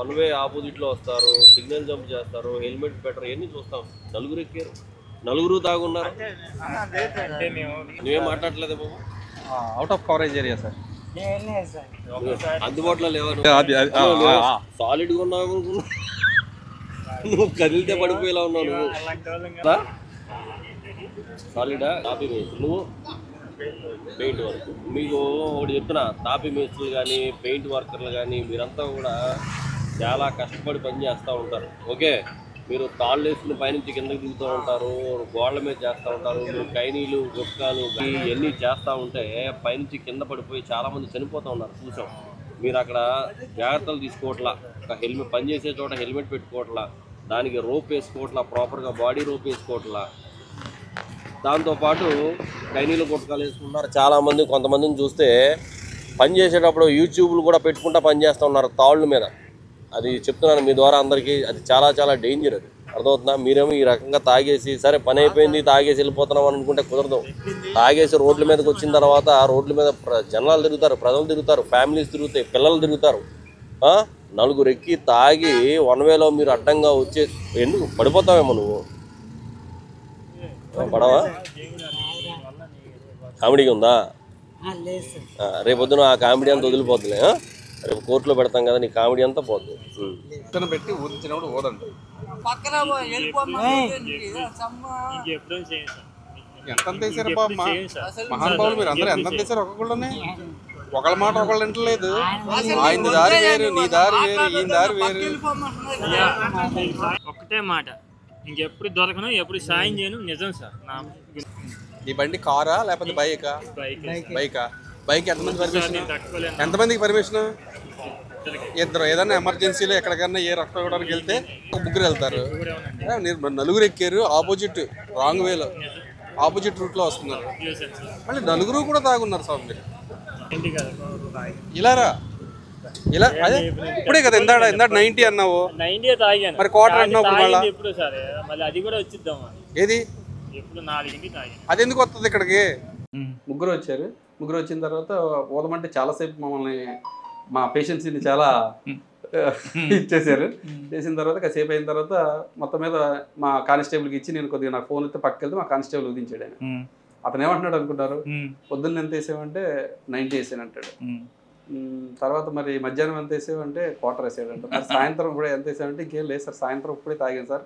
1 వే ఆపోజిట్ లో వస్తారు, సిగ్నల్ జంప్ చేస్తారు, హెల్మెట్ పెట్టరు, ఇవన్నీ చూస్తాం. 4 ఎక్కారు, 4 తాగున్నారు. అంటే మేము నువ్వేం మాట్లాడలేదే బాబు? Out of coverage area sir, అందుబాటులో లేవా? సాలిడ్ గా ఉన్నావు, నువ్వు కదిలితే పడిపోయేలా ఉన్నావు. నువ్వు అలాంటి వాళ్ళం సాలిడా? తాపీ మేస్త్రి, నువ్వు పెయింట్ వర్క్. మీకు ఒకటి చెప్తున్నా, తాపీ మేస్త్రులు కానీ పెయింట్ వర్కర్లు కానీ మీరంతా కూడా చాలా కష్టపడి పని చేస్తూ ఉంటారు. ఓకే, మీరు తాళ్ళు వేసుకుని పైనుంచి కిందకి దిగుతూ ఉంటారు, గోడల మీద చేస్తూ ఉంటారు, మీరు కైనీలు గుట్కాలు ఇవన్నీ చేస్తూ ఉంటే పైనుంచి కింద పడిపోయి చాలామంది చనిపోతూ ఉన్నారు, చూసాం. మీరు అక్కడ జాగ్రత్తలు తీసుకోవట్లా, ఒక హెల్మెట్ పనిచేసే చోట హెల్మెట్ పెట్టుకోవట్లా, దానికి రోప్ వేసుకోవట్లా, ప్రాపర్గా బాడీ రోప్ వేసుకోవట్లా. దాంతోపాటు కైనీలు గుట్కాలు వేసుకుంటున్నారు చాలామంది. కొంతమందిని చూస్తే పని చేసేటప్పుడు యూట్యూబ్లు కూడా పెట్టుకుంటా పని చేస్తూ ఉన్నారు తాళ్ళ మీద. అది చెప్తున్నాను మీ ద్వారా అందరికీ, అది చాలా చాలా డేంజర్. అది అర్థమవుతుందా? మీరేమో ఈ రకంగా తాగేసి సరే పని అయిపోయింది తాగేసి వెళ్ళిపోతున్నాం అనుకుంటే కుదరదు. తాగేసి రోడ్ల మీదకి వచ్చిన తర్వాత రోడ్ల మీద జనాలు తిరుగుతారు, ప్రజలు తిరుగుతారు, ఫ్యామిలీస్ తిరుగుతాయి, పిల్లలు తిరుగుతారు. 4 ఎక్కి తాగి 1 వేలో మీరు అడ్డంగా వచ్చే ఎందుకు పడిపోతావేమో నువ్వు? పడవా? కామెడీగా ఉందా? రేపొద్దున ఆ కామెడీ అంతా వదిలిపోతుంది. రేపు కోర్టులో పెడతాం కదా, నీ కామెడీ అంతా పోద్దు. పెట్టి ఊదించినప్పుడు ఓదండి. ఎంత వేసారబ్బా మహానుభావులు, మీరు అందరూ ఎంత వేసారు? ఒక్కొక్కళ్ళనే ఒకళ్ళ మాట ఒకళ్ళు వింటలేదు. ఆయన దారి వేరు, నీ దారి వేరు, ఈయన దారి వేరు. ఒకటే మాట, ఇంకెప్పుడు దొరకను, ఎప్పుడు సాయం చేయను. నిజం సార్. ఈ బండి కారా లేకపోతే బైకా? బైకా. బైక్ ఎంతమంది పర్మిషన్? ఎంతమందికి పర్మిషన్? ఇద్దరు ఏదైనా ఎమర్జెన్సీలో ఎక్కడికన్నా ఏ రక్తం ఇవ్వడానికి వెళ్తే ముగ్గురు వెళ్తారు. నలుగురు ఎక్కారు, ఆపోజిట్ రాంగ్ వేలో ఆపోజిట్ రూట్లో వస్తున్నారు. మళ్ళీ నలుగురు కూడా తాగున్నారు స్వామి. మీరు ఇలా రా, ఇలా అదే ఇప్పుడే కదా ఇందాడ 90 అన్నావు, 90 తాగాను మరి క్వార్టర్ అన్నావు. ఎప్పుడు సరే మళ్ళీ అది కూడా వచ్చిద్దాం ఏది ఎప్పుడు 4కి తాగాను. అది ఎందుకు వస్తుంది ఇక్కడికి? ముగ్గురు వచ్చారు. ముగ్గురు వచ్చిన తర్వాత ఓదమంటే చాలాసేపు మమ్మల్ని మా పేషెంట్స్ని చాలా ఇచ్చేసారు. చేసిన తర్వాత కాసేపు అయిన తర్వాత మొత్తం మీద మా కానిస్టేబుల్కి ఇచ్చి నేను కొద్దిగా నాకు ఫోన్ అయితే పక్కకి వెళ్తే మా కానిస్టేబుల్ ఉదించాడు. ఆయన అతను ఏమంటున్నాడు అనుకుంటారు, పొద్దున్న ఎంత వేసామంటే 90 వేసాను అంటాడు. తర్వాత మరి మధ్యాహ్నం ఎంత వేసామంటే క్వార్టర్ వేసాడంట. మరి సాయంత్రం కూడా ఎంత వేసామంటే ఇంకేం లేదు సార్, సాయంత్రం ఇప్పుడే తాగాను సార్,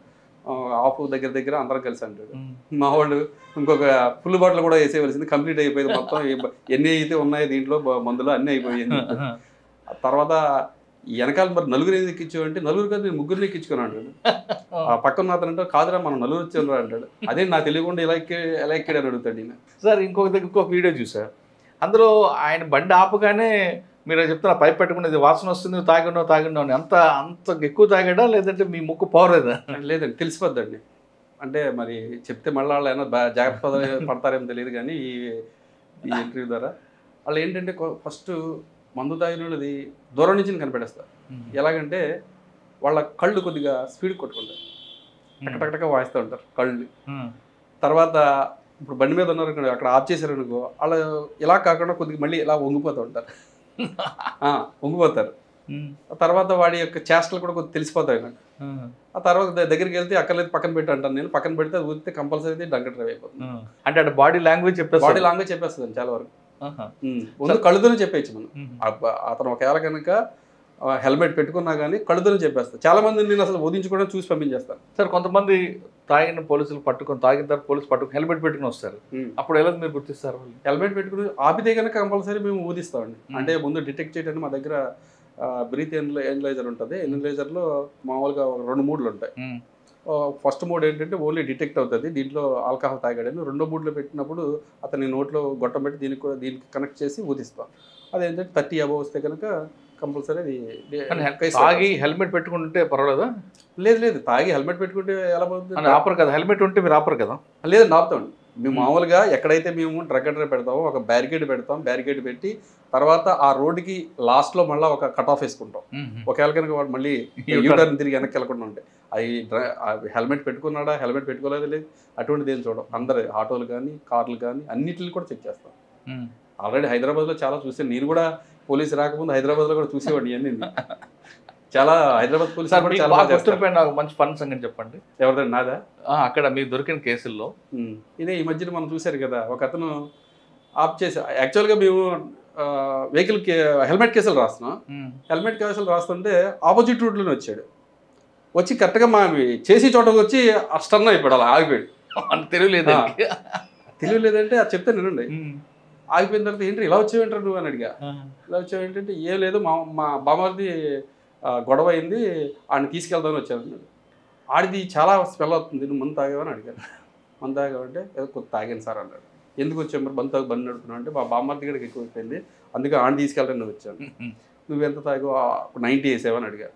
ఆఫ్ దగ్గర అందరం కలిసి అంటాడు. మా వాళ్ళు ఇంకొక ఫుల్ బాటిల్ కూడా వేసేయవలసింది, కంప్లీట్ అయిపోయింది మొత్తం, ఎన్ని అయితే ఉన్నాయో దీంట్లో మందులు అన్నీ అయిపోయింది. తర్వాత వెనకాల మరి నలుగురు ఎందుకు ఎక్కించావంటే, నలుగురు కాదు నేను ముగ్గురిని ఎక్కించుకున్నాను. ఆ పక్కన అతను అంటే కాదురా మనం నలుగురు వచ్చాను అంటాడు. అదే నాకు తెలియకుండా ఎలా ఎక్కాడు అని అడుగుతాడు ఈయన. సార్ ఇంకొక వీడియో చూసారు, అందులో ఆయన బండి ఆపగానే మీరు చెప్తున్నా పైప్ పెట్టుకునేది వాసన వస్తుంది, తాగినావు అని. అంత ఎక్కువ తాగాడా లేదంటే మీ ముక్కు పోరేదా? లేదండి, తెలిసిపోద్దండి. అంటే మరి చెప్తే మళ్ళీ వాళ్ళు ఏమైనా జాగ్రత్త పడతారేమో తెలియదు, కానీ ఈ ఇంటర్వ్యూ ద్వారా వాళ్ళు ఏంటంటే ఫస్ట్ మందు తాగినది దూరం నుంచి కనిపెడేస్తారు. ఎలాగంటే వాళ్ళ కళ్ళు కొద్దిగా స్పీడ్ కొట్టుకుంటారు, టకటక వాయిస్తూ ఉంటారు కళ్ళు. తర్వాత ఇప్పుడు బండి మీద ఉన్నారు అక్కడ ఆఫ్ చేశారు అనుకో, వాళ్ళు ఇలా కాకుండా కొద్దిగా మళ్ళీ ఇలా వంగిపోతూ ఉంటారు, వంగిపోతారు. తర్వాత వాడి యొక్క చేష్టలు కూడా కొద్దిగా తెలిసిపోతాయి నాకు. ఆ తర్వాత దగ్గరికి వెళ్తే అక్కర్లేదు పక్కన పెట్టి అంటాను నేను, పక్కన పెడితే అది ఊరితే కంపల్సరీ డంక డ్రైవ్ అయిపోతుంది. అంటే అటు బాడీ లాంగ్వేజ్ చెప్పేస్తుంది చాలా వరకు. ముందు కళ్ళుతోనే చెప్పేయచ్చు మనం. అతను ఒకవేళ కనుక హెల్మెట్ పెట్టుకున్నా కానీ కళ్ళుతోనే చెప్పేస్తాను. చాలా మంది నేను అసలు వదిలించుకోవడం చూసి పంపించేస్తాను. సార్ కొంతమంది తాగిన పోలీసులు తాగిన తర్వాత పోలీసు పట్టుకుని హెల్మెట్ పెట్టుకుని వస్తారు, అప్పుడు ఎలా మీరు గుర్తిస్తారు? హెల్మెట్ పెట్టుకుని ఆపితే కనుక కంపల్సరీ మేము ఊదిస్తామండి. అంటే ముందు డిటెక్ట్ చేయడానికి మా దగ్గర బ్రీత్ ఎనలైజర్ ఉంటుంది. ఎనలైజర్లో మామూలుగా 2 మోడ్లు ఉంటాయి. ఫస్ట్ మోడ్ ఏంటంటే ఓన్లీ డిటెక్ట్ అవుతుంది, దీంట్లో ఆల్కహాల్ తాగాడని. 2వ మోడ్లో పెట్టినప్పుడు అతని నోట్లో గొట్టం పెట్టి దీనికి కనెక్ట్ చేసి ఊదిస్తాం. అదేంటంటే 30 అబవ్ వస్తే కనుక కంపల్సరీ అది. తాగి హెల్మెట్ పెట్టుకుంటే పర్వాలేదా? లేదు, తాగి హెల్మెట్ పెట్టుకుంటే ఎలా పోతుంది? ఆపరు కదా, హెల్మెట్ ఉంటే మీరు ఆపరు కదా? లేదు, ఆపుతామండి. మేము మామూలుగా ఎక్కడైతే మేము డ్రగ్ అండ్ డ్రైవ్ పెడతామో ఒక బ్యారికేడ్ పెడతాం. బ్యారికేడ్ పెట్టి తర్వాత ఆ రోడ్డుకి లాస్ట్లో మళ్ళీ ఒక కట్ ఆఫ్ వేసుకుంటాం. ఒకవేళ కనుక వాడు మళ్ళీ యూటర్న్ తిరిగి వెనక్కి వెళ్ళకుండా ఉంటాయి. అది హెల్మెట్ పెట్టుకున్నాడా హెల్మెట్ పెట్టుకోలేదు లేదు అటువంటిది ఏం చూడం. అందరు ఆటోలు కానీ కార్లు కానీ అన్నిటిని కూడా చెక్ చేస్తాం. ఆల్రెడీ హైదరాబాద్లో చాలా చూసాను నేను కూడా, పోలీసు రాకముందు హైదరాబాద్లో కూడా చూసేవాడిని ఇవన్నీ. చాలా హైదరాబాద్ పోలీసు నాకు మంచి ఫన్ సంగతి చెప్పండి. ఎవరిదండి? నాదా? అక్కడ మీకు దొరికిన కేసుల్లో ఇదే ఈ మధ్యన మనం చూశారు కదా, ఒక అతను ఆఫ్ చేసి యాక్చువల్గా మేము వెహికల్కి హెల్మెట్ కేసులు రాస్తున్నాం. హెల్మెట్ కేసులు రాస్తుంటే ఆపోజిట్ రూట్లోనే వచ్చాడు. వచ్చి కరెక్ట్గా మా చేసి చోటకు వచ్చి స్టన్ అయిపోయాడు, అలా ఆగిపోయాడు. తెలియలేదంటే అది చెప్తే నేనండి. ఆగిపోయిన తర్వాత ఏంటి ఇలా వచ్చావేంటారు నువ్వు అని అడిగా. ఇలా వచ్చావేంటంటే ఏం లేదు మా బామ్మది గొడవ అయింది, ఆయన తీసుకెళ్దామని వచ్చాను. ఆడిది చాలా స్మెల్ అవుతుంది, నువ్వు మందు తాగావని అడిగాను. మందు తాగావంటే ఏదో కొద్ది తాగాను సార్ అన్నాడు. ఎందుకు వచ్చావు మరి బండి నడుపుతున్నావు అంటే, మా బామ్మది కూడా ఎక్కువైపోయింది అందుకే ఆడిని తీసుకెళ్ళడానికి వచ్చాను. నువ్వు ఎంత తాగావు? 90 వేసావని అడిగా.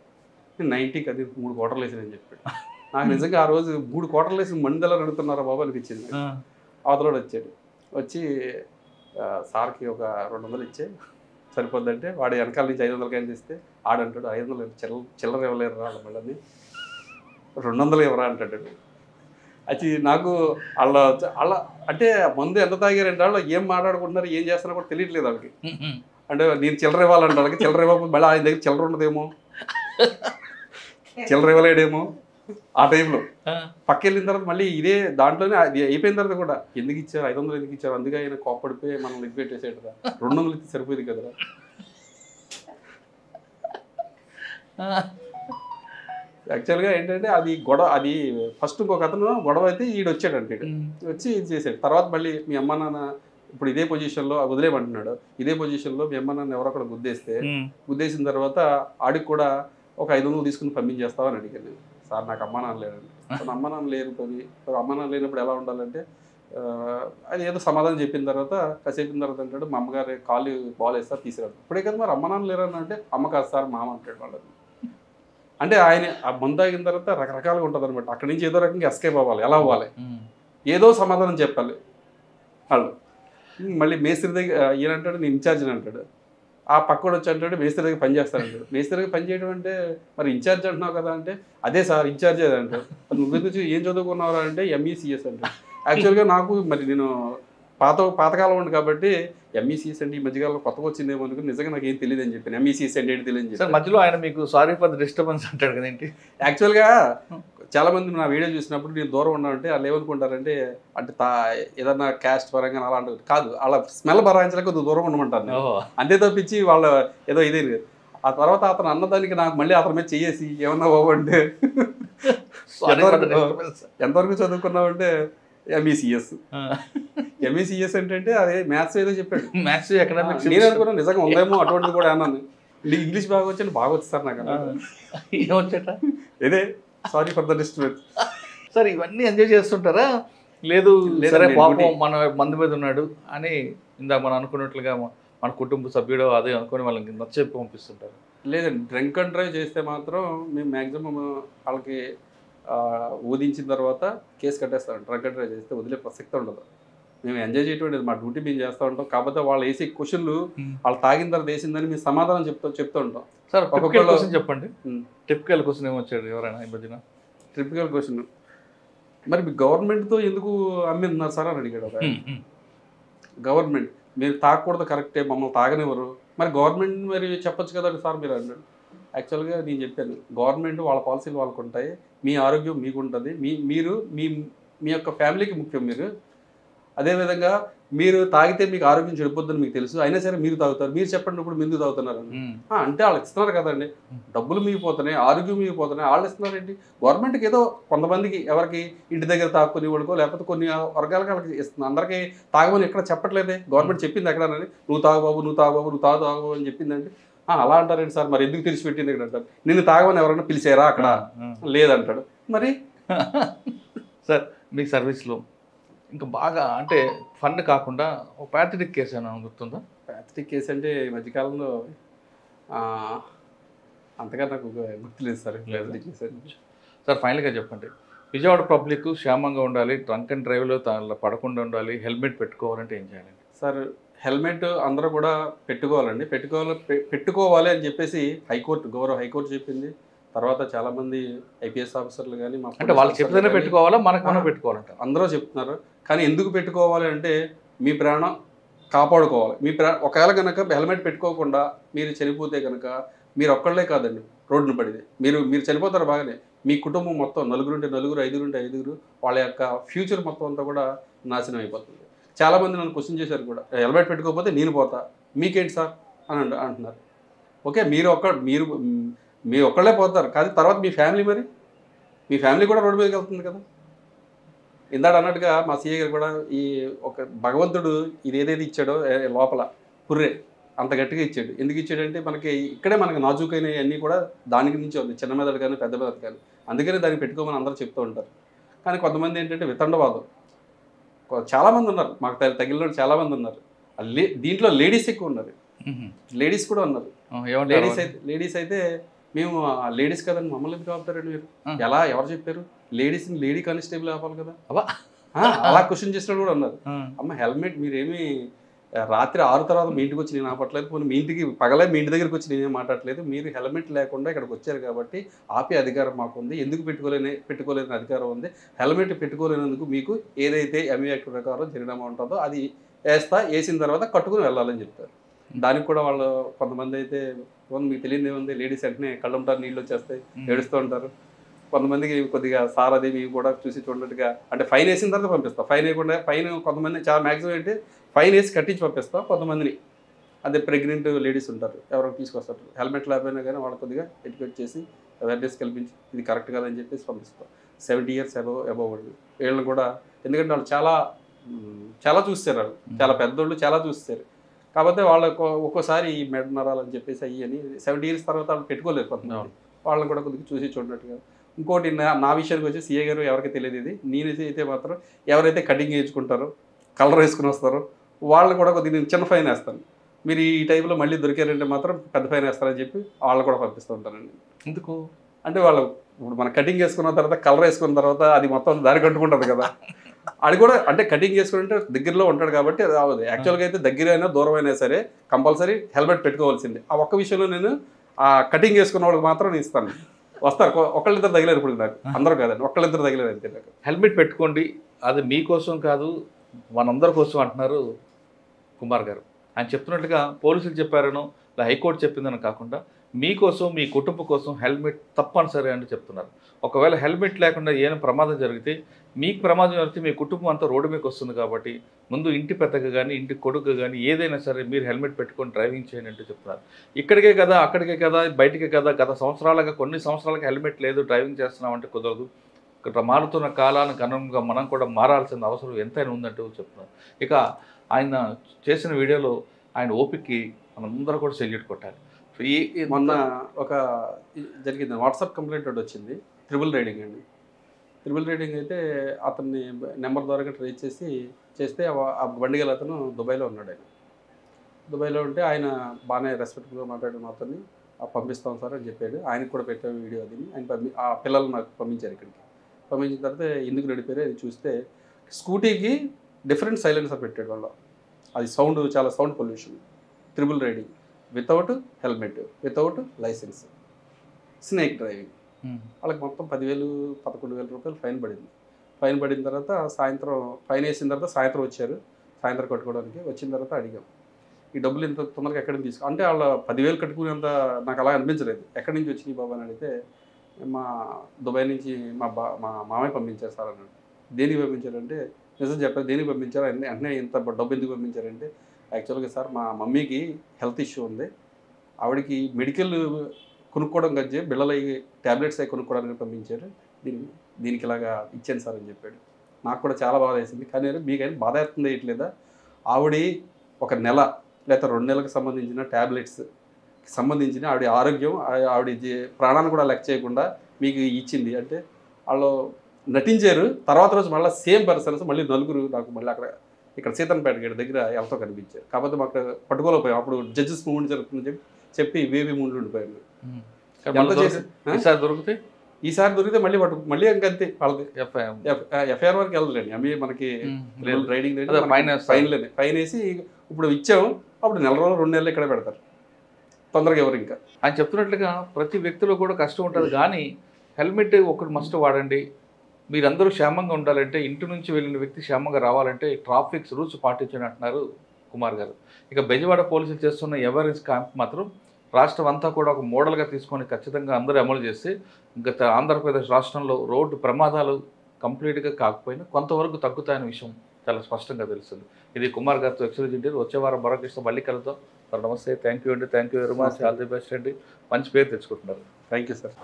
నేను 90 అది 3 క్వార్టర్లు వేసానని చెప్పాడు. నాకు నిజంగా ఆ రోజు 3 క్వార్టర్లు వేసి మందిలా నడుపుతున్నారా బాబు అనిపించింది. అవతలోడు వచ్చాడు, వచ్చి సార్కి ఒక 200 ఇచ్చే సరిపోద్దంటే వాడు వెనకాల నుంచి 500 కాయలు తీస్తే ఆడంటాడు 500 చిల్లర ఇవ్వలేరు రా మళ్ళీ 200 ఇవ్వరా అంటాడు. అది నాకు వాళ్ళ అంటే మందు ఎంత తాగారంటే వాళ్ళు ఏం మాట్లాడుకుంటున్నారు ఏం చేస్తున్నా కూడా తెలియట్లేదు వాళ్ళకి. అంటే నేను చిల్లర ఇవ్వాలంటే వాళ్ళకి చిల్లర ఇవ్వకపోతే మళ్ళీ ఆయన దగ్గర చిల్లర ఉండదేమో, చిల్లర ఇవ్వలేడేమో. ఆ టైంలో పక్క వెళ్ళిన తర్వాత మళ్ళీ ఇదే దాంట్లోనే అది అయిపోయిన తర్వాత కూడా ఎందుకు ఇచ్చారు 500 ఎందుకు ఇచ్చారు, అందుకే ఆయన కోప్పడిపోయి మనం లిగ్ పెట్టేసాడు కదా, 200 ఇస్తే సరిపోయింది కదరా. యాక్చువల్గా ఏంటంటే అది అది ఫస్ట్ ఇంకొక అతను గొడవ అయితే ఈడు వచ్చాడంటే వచ్చి ఇది చేశాడు. తర్వాత మళ్ళీ మీ అమ్మ నాన్న ఇప్పుడు ఇదే పొజిషన్లో వదిలేమంటున్నాడు, ఇదే పొజిషన్లో మీ అమ్మ నాన్న ఎవరో అక్కడ గుద్దేసిన తర్వాత ఆడికి కూడా ఒక 500 తీసుకుని పంపించేస్తావని అడిగాను. సార్ నాకు అమ్మ నాన్న లేదండి. అమ్మ నాన్న లేరు పని, అమ్మ నాన్న లేనప్పుడు ఎలా ఉండాలంటే అది ఏదో సమాధానం చెప్పిన తర్వాత కాసేపిన తర్వాత అంటాడు మా అమ్మగారు కాళ్ళు బాల్ వేస్తారు తీసుకురాడు. ఇప్పుడే కదా మరి అమ్మ నాన్న లేరని అంటే అమ్మ కాదు సార్ మామ అంటాడు వాళ్ళని. అంటే ఆయన ఆ మందు తాగిన తర్వాత రకరకాలుగా ఉంటుంది అనమాట. అక్కడి నుంచి ఏదో రకంగా ఎస్కేప్ అవ్వాలి, ఎలా అవ్వాలి, ఏదో సమాధానం చెప్పాలి వాళ్ళు. మళ్ళీ మేస్త్రి దగ్గర ఈయన అంటాడు నేను ఇన్ఛార్జ్ అంటాడు. ఆ పక్కడు వచ్చి అంటాడు మేస్త్రి దగ్గర పని చేస్తానంటాడు. మేస్త్రి దగ్గర పని చేయడం అంటే మరి ఇన్ఛార్జ్ అంటున్నావు కదా అంటే అదే సార్ ఇన్ఛార్జ్ అదే అంటాడు. నువ్వెందుకు ఏం చదువుకున్నావు అంటే ఎంఈసిఎస్ అంటాడు. యాక్చువల్గా నాకు మరి నేను పాతకాలం ఉంది కాబట్టి ఎంఈసిఎస్ అంటే ఈ మధ్యకాలంలో కొత్తగా వచ్చిందేమో అనుకుని నిజంగా నాకు ఏం తెలియదు అని చెప్పాను. ఎంఈసిఎస్ అంటే ఏంటి తెలియదు సార్. మధ్యలో ఆయన మీకు సారీ ఫర్ ద డిస్టర్బెన్స్ అంటాడు కదేంటి. యాక్చువల్గా చాలా మంది నా వీడియో చూసినప్పుడు నేను దూరం ఉన్నానంటే వాళ్ళు ఏమనుకుంటారంటే అంటే ఏదన్నా క్యాస్ట్ పరంగా అలాంటి కాదు, వాళ్ళ స్మెల్ భరాయించలేక కొద్దిగా దూరం ఉండమంటాను. అంతే తప్పించి వాళ్ళ ఏదో ఇదే. ఆ తర్వాత అతను అన్నదానికి నాకు మళ్ళీ అతని మీద చెయ్యేసి ఏమన్నా బాబంటే ఎంతవరకు చదువుకున్నావంటే ఎంఈసిఎస్. ఎంఈసిఎస్ ఏంటంటే అదే మ్యాథ్స్ ఏదో చెప్పాడు. మ్యాథ్స్ ఎకనామిక్స్ నేను అనుకున్నాను నిజంగా ఉందేమో అటువంటిది కూడా అన్నాను. నీకు ఇంగ్లీష్ బాగా వచ్చి బాగా వచ్చి సార్ నాకు ఏమొచ్చట ఇదే sorry for the disturbance. Sir ఇవన్నీ ఎంజాయ్ చేస్తుంటారా లేదు సరే పాపం మన మంది మీద ఉన్నాడు అని ఇందాక మనం అనుకున్నట్లుగా మన కుటుంబ సభ్యుడు అదే అనుకుని వాళ్ళకి నచ్చేపి పంపిస్తుంటారు? లేదండి, డ్రింక్ అండ్ డ్రైవ్ చేస్తే మాత్రం మేము మ్యాక్సిమం వాళ్ళకి ఊదించిన తర్వాత కేసు కట్టేస్తాం. డ్రంక్ అండ్ డ్రైవ్ చేస్తే వదిలే ప్రసక్తి ఉండదు. మేము ఎంజాయ్ చేయటం మా డ్యూటీ మేము చేస్తూ ఉంటాం. కాకపోతే వాళ్ళు వేసే క్వశ్చన్లు వాళ్ళు తాగిన తర్వాత వేసిందని మేము సమాధానం చెప్తూ ఉంటాం. సార్ ఒక్కొక్క క్వశ్చన్ చెప్పండి. టిపికల్ క్వశ్చన్ ఏమొచ్చాడు ఎవరైనా ఈ మధ్యన? టిపికల్ క్వశ్చన్ మరి మీ గవర్నమెంట్తో ఎందుకు అమ్మిస్తున్నారు సార్ అని అడిగాడు. గవర్నమెంట్ మీరు తాగకూడదు కరెక్టే, మమ్మల్ని తాగనివ్వరు, మరి గవర్నమెంట్ మరి చెప్పొచ్చు కదా సార్ మీరు అన్నాడు. యాక్చువల్గా నేను చెప్పాను గవర్నమెంట్ వాళ్ళ పాలసీలు వాళ్ళకు ఉంటాయి, మీ ఆరోగ్యం మీకు ఉంటుంది, మీరు మీ యొక్క ఫ్యామిలీకి ముఖ్యం. మీరు అదేవిధంగా మీరు తాగితే మీకు ఆరోగ్యం చెడిపోద్దని మీకు తెలుసు, అయినా సరే మీరు తాగుతారు, మీరు చెప్పండి ఇప్పుడు ఎందుకు తాగుతున్నారు అంటే వాళ్ళు ఇస్తున్నారు కదండి, డబ్బులు మిగిపోతున్నాయి, ఆరోగ్యం మిగిపోతున్నాయి, వాళ్ళు ఇస్తున్నారండి. గవర్నమెంట్కి ఏదో కొంతమందికి ఎవరికి ఇంటి దగ్గర తాక్కుని వాడుకో లేకపోతే కొన్ని వర్గాలకు వాళ్ళకి ఇస్తుంది, అందరికీ తాగమని ఎక్కడ చెప్పట్లేదే. గవర్నమెంట్ చెప్పింది ఎక్కడనని నువ్వు తాగు బాబు నువ్వు తాగు బాబు నువ్వు తాగు అని చెప్పిందండి. అలా అంటారండి సార్, మరి ఎందుకు తెలిసిపెట్టింది ఇక్కడ అంటారు. నిన్ను తాగమని ఎవరైనా పిలిచారా అక్కడ లేదంటాడు. మరి సార్ మీ సర్వీస్లో ఇంకా బాగా అంటే ఫండ్ కాకుండా ఒక ప్యాథటిక్ కేసు ఏమైనా గుర్తుందా? ప్యాథటిక్ కేసు అంటే ఈ మధ్యకాలంలో అంతగా నాకు గుర్తులేదు సార్. ప్యాథటిక్ కేసు సార్ ఫైనల్గా చెప్పండి, విజయవాడ పబ్లిక్ క్షేమంగా ఉండాలి, డ్రంక్ అండ్ డ్రైవ్లో పడకుండా ఉండాలి, హెల్మెట్ పెట్టుకోవాలంటే ఏం చేయాలండి? సార్ హెల్మెట్ అందరూ కూడా పెట్టుకోవాలండి, పెట్టుకోవాలి అని చెప్పేసి గౌరవ హైకోర్టు చెప్పింది. తర్వాత చాలామంది ఐపీఎస్ ఆఫీసర్లు కానీ అంటే వాళ్ళు చెప్తేనే పెట్టుకోవాలా మనకు మనం పెట్టుకోవాలంట అందరూ చెప్తున్నారు. కానీ ఎందుకు పెట్టుకోవాలి అంటే మీ ప్రాణం కాపాడుకోవాలి. మీ ఒకవేళ కనుక హెల్మెట్ పెట్టుకోకుండా మీరు చనిపోతే కనుక మీరు ఒక్కళ్ళే కాదండి రోడ్డును పడితే మీరు చనిపోతారు బాగానే, మీ కుటుంబం మొత్తం నలుగురుంటే నలుగురు, ఐదుగురుంటే ఐదుగురు, వాళ్ళ యొక్క ఫ్యూచర్ మొత్తం అంతా కూడా నాశనం అయిపోతుంది. చాలామంది నన్ను క్వశ్చన్ చేశారు కూడా, హెల్మెట్ పెట్టుకోకపోతే నేను పోతా మీకేంటి సార్ అని అంటున్నారు. ఓకే మీరు ఒక్కళ్ళే పోతారు, కానీ తర్వాత మీ ఫ్యామిలీ, మరి మీ ఫ్యామిలీ కూడా రోడ్డు మీదకి వెళ్తుంది కదా. ఇందాక అన్నట్టుగా మా సీఏ గారు కూడా ఈ ఒక భగవంతుడు ఇది ఏదైతే ఇచ్చాడో లోపల పుర్రే అంత గట్టిగా ఇచ్చాడు. ఎందుకు ఇచ్చాడంటే మనకి ఇక్కడే మనకి నాజూకైన అన్నీ కూడా దానికి నుంచి ఉంది, చిన్న మెదడు కానీ పెద్ద మెదడు కానీ, అందుకనే దాన్ని పెట్టుకోమని అందరూ చెప్తూ ఉంటారు. కానీ కొంతమంది ఏంటంటే వితండవాదం చాలామంది ఉన్నారు, మాకు తగిలిన చాలామంది ఉన్నారు. దీంట్లో లేడీస్ ఎక్కువ ఉన్నారు, లేడీస్ కూడా ఉన్నారు. లేడీస్ అయితే మేము లేడీస్ కదండి మమ్మల్ని ఎందుకు ఆపుతారండి మీరు, ఎవరు చెప్పారు లేడీస్ని లేడీ కానిస్టేబుల్ ఆపాలి కదా అలా క్వశ్చన్ చేసిన కూడా ఉన్నారు. అమ్మ హెల్మెట్ మీరేమి రాత్రి 6 తర్వాత మీ ఇంటికి వచ్చి నేను ఆపట్లేదు, పోనీ మీ ఇంటికి పగలే మీ ఇంటి దగ్గరికి వచ్చి నేనేం మాట్లాడలేదు, మీరు హెల్మెట్ లేకుండా ఇక్కడికి వచ్చారు కాబట్టి ఆపే అధికారం మాకు ఉంది, ఎందుకు పెట్టుకోలేని అధికారం ఉంది, హెల్మెట్ పెట్టుకోలేనందుకు మీకు ఏదైతే ఎంఈ యాక్ట్ ప్రకారం జరిమానా ఉంటుందో అది వేసిన తర్వాత కట్టుకుని వెళ్ళాలని చెప్తారు. దానికి కూడా వాళ్ళు కొంతమంది అయితే మీకు తెలియదు ఏముంది, లేడీస్ వెంటనే కళ్ళంటారు నీళ్ళు వచ్చేస్తాయి ఏడుస్తూ ఉంటారు. కొంతమందికి కొద్దిగా సార్ అది ఇవి కూడా చూసి చూడట్టుగా అంటే ఫైన్ వేసిన తర్వాత పంపిస్తాం, ఫైన్ వేయకుండా కొంతమంది చాలా మ్యాక్సిమం ఏంటి ఫైన్ వేసి కట్టించి పంపిస్తాం. కొంతమందిని అదే ప్రెగ్నెంట్ లేడీస్ ఉంటారు ఎవరికి తీసుకొస్తారు, హెల్మెట్ లేకపోయినా కానీ వాళ్ళు కొద్దిగా ఎడ్యుకేట్ చేసి అవేర్నెస్ కల్పించి ఇది కరెక్ట్ కాదని చెప్పేసి పంపిస్తాం. 70 years అబవ్ వాళ్ళు వీళ్ళని కూడా, ఎందుకంటే వాళ్ళు చాలా చూస్తారు, వాళ్ళు చాలా పెద్దోళ్ళు చాలా చూస్తారు కాకపోతే వాళ్ళకు ఒక్కోసారి ఈ మెడ నరాలని చెప్పేసి అయ్యి అని 70 years తర్వాత వాళ్ళు పెట్టుకోలేరు కొంతమంది, వాళ్ళని కూడా కొద్దిగా చూసి చూడనట్టుగా ఇంకోటి నా విషయానికి వచ్చి సీఏ గారు ఎవరికి తెలియదు ఇది, నేనైతే అయితే మాత్రం ఎవరైతే కటింగ్ చేయించుకుంటారో కలర్ వేసుకుని వస్తారో వాళ్ళు కూడా కొద్దిగా నేను చిన్న ఫైన్ వేస్తాను, మీరు ఈ టైంలో మళ్ళీ దొరికారంటే మాత్రం పెద్ద ఫైన్ వేస్తారని చెప్పి వాళ్ళు కూడా పంపిస్తూ ఉంటానండి. ఎందుకు అంటే వాళ్ళు ఇప్పుడు మన కటింగ్ చేసుకున్న తర్వాత కలర్ వేసుకున్న తర్వాత అది మొత్తం దారి కట్టుకుంటుంది కదా, అది కూడా అంటే కటింగ్ చేసుకుంటే దగ్గరలో ఉంటాడు కాబట్టి అది అవ్వదు. యాక్చువల్గా అయితే దగ్గర అయినా దూరం అయినా సరే కంపల్సరీ హెల్మెట్ పెట్టుకోవాల్సింది. ఆ ఒక్క విషయంలో నేను ఆ కటింగ్ చేసుకున్న వాళ్ళకి మాత్రం నేను ఇస్తాను. వస్తారు ఒకళ్ళిద్దరు తగిలేరు, ఇప్పుడు నాకు అందరూ కాదండి, ఒకళ్ళిద్దరు తగిలేరు అంతే. నాకు హెల్మెట్ పెట్టుకోండి, అది మీకోసం కాదు మనందరి కోసం అంటున్నారు కుమార్ గారు. ఆయన చెప్తున్నట్టుగా పోలీసులు చెప్పారనో హైకోర్టు చెప్పిందని కాకుండా మీకోసం మీ కుటుంబం కోసం హెల్మెట్ తప్పనిసరి అని చెప్తున్నారు. ఒకవేళ హెల్మెట్ లేకుండా ఏమైనా ప్రమాదం జరిగితే మీకు ప్రమాదం జరిగితే మీ కుటుంబం అంతా రోడ్డు మీకు వస్తుంది. కాబట్టి ముందు ఇంటి పెద్దగా కానీ ఇంటి కొడుకు కానీ ఏదైనా సరే మీరు హెల్మెట్ పెట్టుకొని డ్రైవింగ్ చేయండి అంటూ చెప్తున్నారు. ఇక్కడికే కదా అక్కడికే కదా బయటికే కదా, గత సంవత్సరాలుగా కొన్ని సంవత్సరాలకు హెల్మెట్ లేదు డ్రైవింగ్ చేస్తున్నామంటే కుదరదు. ఇక్కడ మారుతున్న కాలానికి అనుగుణంగా మనం కూడా మారాల్సిన అవసరం ఎంతైనా ఉందంటూ చెప్తున్నారు. ఇక ఆయన చేసిన వీడియోలో ఆయన ఓపికకి మనందరూ కూడా సెల్యూట్ కొట్టాలి. మొన్న ఒక జరిగింది వాట్సాప్ కంప్లైంట్ ఒకటి వచ్చింది, ట్రిపుల్ రైడింగ్ అండి. ట్రిపుల్ రైడింగ్ అయితే అతన్ని నెంబర్ ద్వారా ట్రేస్ చేస్తే ఆ బండి గల అతను దుబాయ్లో ఉన్నాడు. ఆయన దుబాయ్లో ఉంటే ఆయన బాగానే రెస్పెక్ట్గా మాట్లాడిన అతన్ని పంపిస్తాం సార్ అని చెప్పాడు. ఆయనకు కూడా పెట్టే వీడియో అది. ఆయన ఆ పిల్లలు నాకు పంపించారు ఇక్కడికి. పంపించిన తర్వాత ఎందుకు నడిపారు అది చూస్తే స్కూటీకి డిఫరెంట్ సైలెన్సర్ పెట్టాడు వాళ్ళు. అది సౌండ్ చాలా sound pollution. Triple riding without helmet, without licence, snake driving. వాళ్ళకి మొత్తం 10,000-11,000 రూపాయలు ఫైన్ పడింది. ఫైన్ పడిన తర్వాత సాయంత్రం ఫైన్ వేసిన తర్వాత సాయంత్రం వచ్చారు, సాయంత్రం కట్టుకోవడానికి. వచ్చిన తర్వాత అడిగాం ఈ డబ్బులు ఇంత తొందరగా ఎక్కడి నుంచి తీసుకో అంటే వాళ్ళ 10,000 కట్టుకునేంత నాకు అలా అనిపించలేదు. ఎక్కడి నుంచి వచ్చినాయి బాబా అని అడిగితే మా దుబాయ్ నుంచి మా మామయ్య పంపించారు సార్ అన్నాడు. దేనికి పంపించారంటే నిజం చెప్పారు, దేనికి పంపించారు వెంటనే ఇంత డబ్బు ఎందుకు పంపించారంటే యాక్చువల్గా సార్ మా మమ్మీకి హెల్త్ ఇష్యూ ఉంది, ఆవిడకి మెడికల్ కొనుక్కోవడం కంటే బిళ్ళలు ట్యాబ్లెట్స్ అవి కొనుక్కోవడానికి పంపించారు, దీనికి ఇలాగా ఇచ్చాను సార్ అని చెప్పాడు. నాకు కూడా చాలా బాధ వేసింది. కానీ మీకైనా బాధ వేస్తుంది వేయట్లేదా, ఆవిడ ఒక నెల లేదా 2 నెలలకు సంబంధించిన ట్యాబ్లెట్స్ సంబంధించిన ఆవిడ ఆరోగ్యం ఆవిడ ప్రాణాన్ని కూడా లెక్క చేయకుండా మీకు ఇచ్చింది అంటే వాళ్ళు నటించారు. తర్వాత రోజు మళ్ళీ సేమ్ పర్సన్స్ మళ్ళీ 4 నాకు మళ్ళీ అక్కడ ఇక్కడ సీతన్పేట గేట్ దగ్గర ఎవరితో కనిపించారు. కాకపోతే మాకు పట్టుకోలేకపోయాం, అప్పుడు జడ్జెస్ మూమెంట్ జరుగుతుందని చెప్పి వేవి మూమెంట్ ఉండిపోయాను. ఈసారి దొరికితే మళ్ళీ ఇంకంతే వాళ్ళది ఎఫ్ఐఆర్ వరకు వెళ్ళలేండి. అవి మనకి రైడింగ్ ఫైన్ వేసి ఇప్పుడు ఇచ్చాము, అప్పుడు 1 రోజులు 2 నెలలు ఇక్కడ పెడతారు, తొందరగా ఎవరు. ఇంకా ఆయన చెప్తున్నట్లుగా ప్రతి వ్యక్తిలో కూడా కష్టం ఉంటుంది, కానీ హెల్మెట్ ఒకటి మస్ట్ వాడండి. మీరందరూ క్షేమంగా ఉండాలంటే, ఇంటి నుంచి వెళ్ళిన వ్యక్తి క్షేమంగా రావాలంటే ట్రాఫిక్ రూల్స్ పాటించండి అంటున్నారు కుమార్ గారు. ఇక బెజవాడ పోలీసులు చేస్తున్న అవేర్నెస్ క్యాంప్ మాత్రం రాష్ట్రం అంతా కూడా ఒక మోడల్గా తీసుకొని ఖచ్చితంగా అందరూ అమలు చేస్తే గత ఆంధ్రప్రదేశ్ రాష్ట్రంలో రోడ్డు ప్రమాదాలు కంప్లీట్గా కాకపోయినా కొంతవరకు తగ్గుతాయనే విషయం చాలా స్పష్టంగా తెలుస్తుంది. ఇది కుమార్ గారితో ఎక్స్క్లూజివ్. వచ్చే వారం మరొక మళ్ళీ కలుద్దాం. నమస్తే, థ్యాంక్ యూ అండి, thank you very much, all the best అండి. మంచి పేరు తెచ్చుకుంటున్నారు. Thank you sir.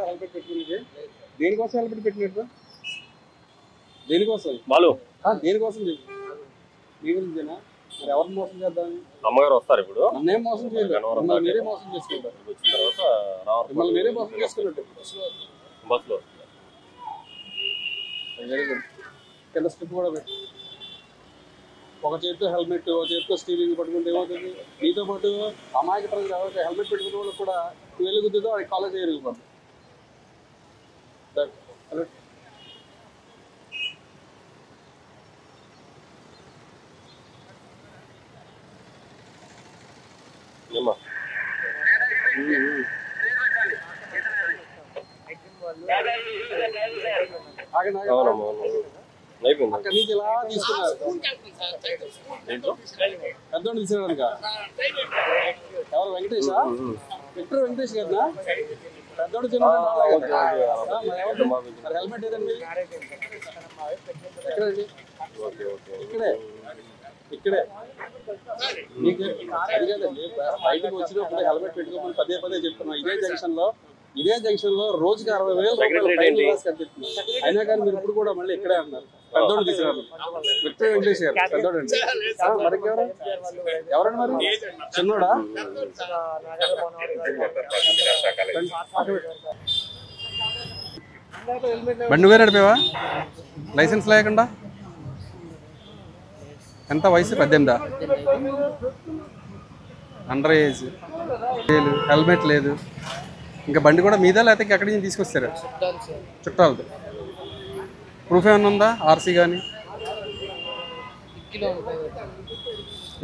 హెల్మెట్ పెట్టుకునేది దేనికోసం? హెల్మెట్ పెట్టినట్టు దేనికోసం? వాళ్ళు దేనికోసం మీ గురించేనా? మరి ఎవరిని మోసం చేద్దామని? అమ్మగారు వస్తారు ఇప్పుడు. నన్నేం మోసం చేయలేదు, మీరే మోసం చేసుకుంటారు. వచ్చిన తర్వాత మిమ్మల్ని మీరే మోసం చేసుకున్నట్టు బస్సులో వెరీ గుడ్. కింద స్ట్రిప్ కూడా పెట్టి ఒక చేతితో హెల్మెట్, ఒక చేతితో స్టీరింగ్ పట్టుకుంటే ఏమవుతుంది? మీతో పాటు అమాయక ప్రజలు ఎవరైతే హెల్మెట్ పెట్టుకునే వాళ్ళకి కూడా వెలుగుతుందో అది కాలేజ్ ఎరిగిపోతుంది. అక్కడి నుంచి ఇలా తీసుకున్నారు, పెద్దోడు తీసుకున్నాడు. ఎవరు వెంకటేషా? విక్టర్ వెంకటేష్ కదా పెద్దోడు చిన్న. హెల్మెట్ ఏదండి? ఎక్కడండి? ఇక్కడే మీకు అది కదండి. బయటకు వచ్చినప్పుడు హెల్మెట్ పెట్టుకోమని పదే చెప్తున్నాం. ఇదే జంక్షన్ లో ఇదే జంక్షన్ లో రోజుకి 60,000 ఫైన్ కట్టిస్తున్నారు. అయినా కానీ మీరు ఇప్పుడు కూడా మళ్ళీ ఇక్కడే అన్నారు. పెద్దోడు తీసుకున్నారు విక్టర్ వెంకటేష్ గారు పెద్దోడు అండి. మరి ఎవరండి మరి చిన్నోడా? బండి నువ్వే నడిపేవా లైసెన్స్ లేకుండా? ఎంత వయసు? 18? అండర్ ఏజ్, హెల్మెట్ లేదు. ఇంకా బండి కూడా మీదా లేకపోతే ఎక్కడి నుంచి తీసుకొస్తారా? చుట్టాలది. ప్రూఫ్ ఏమన్నా ఉందా? ఆర్సీ కానీ?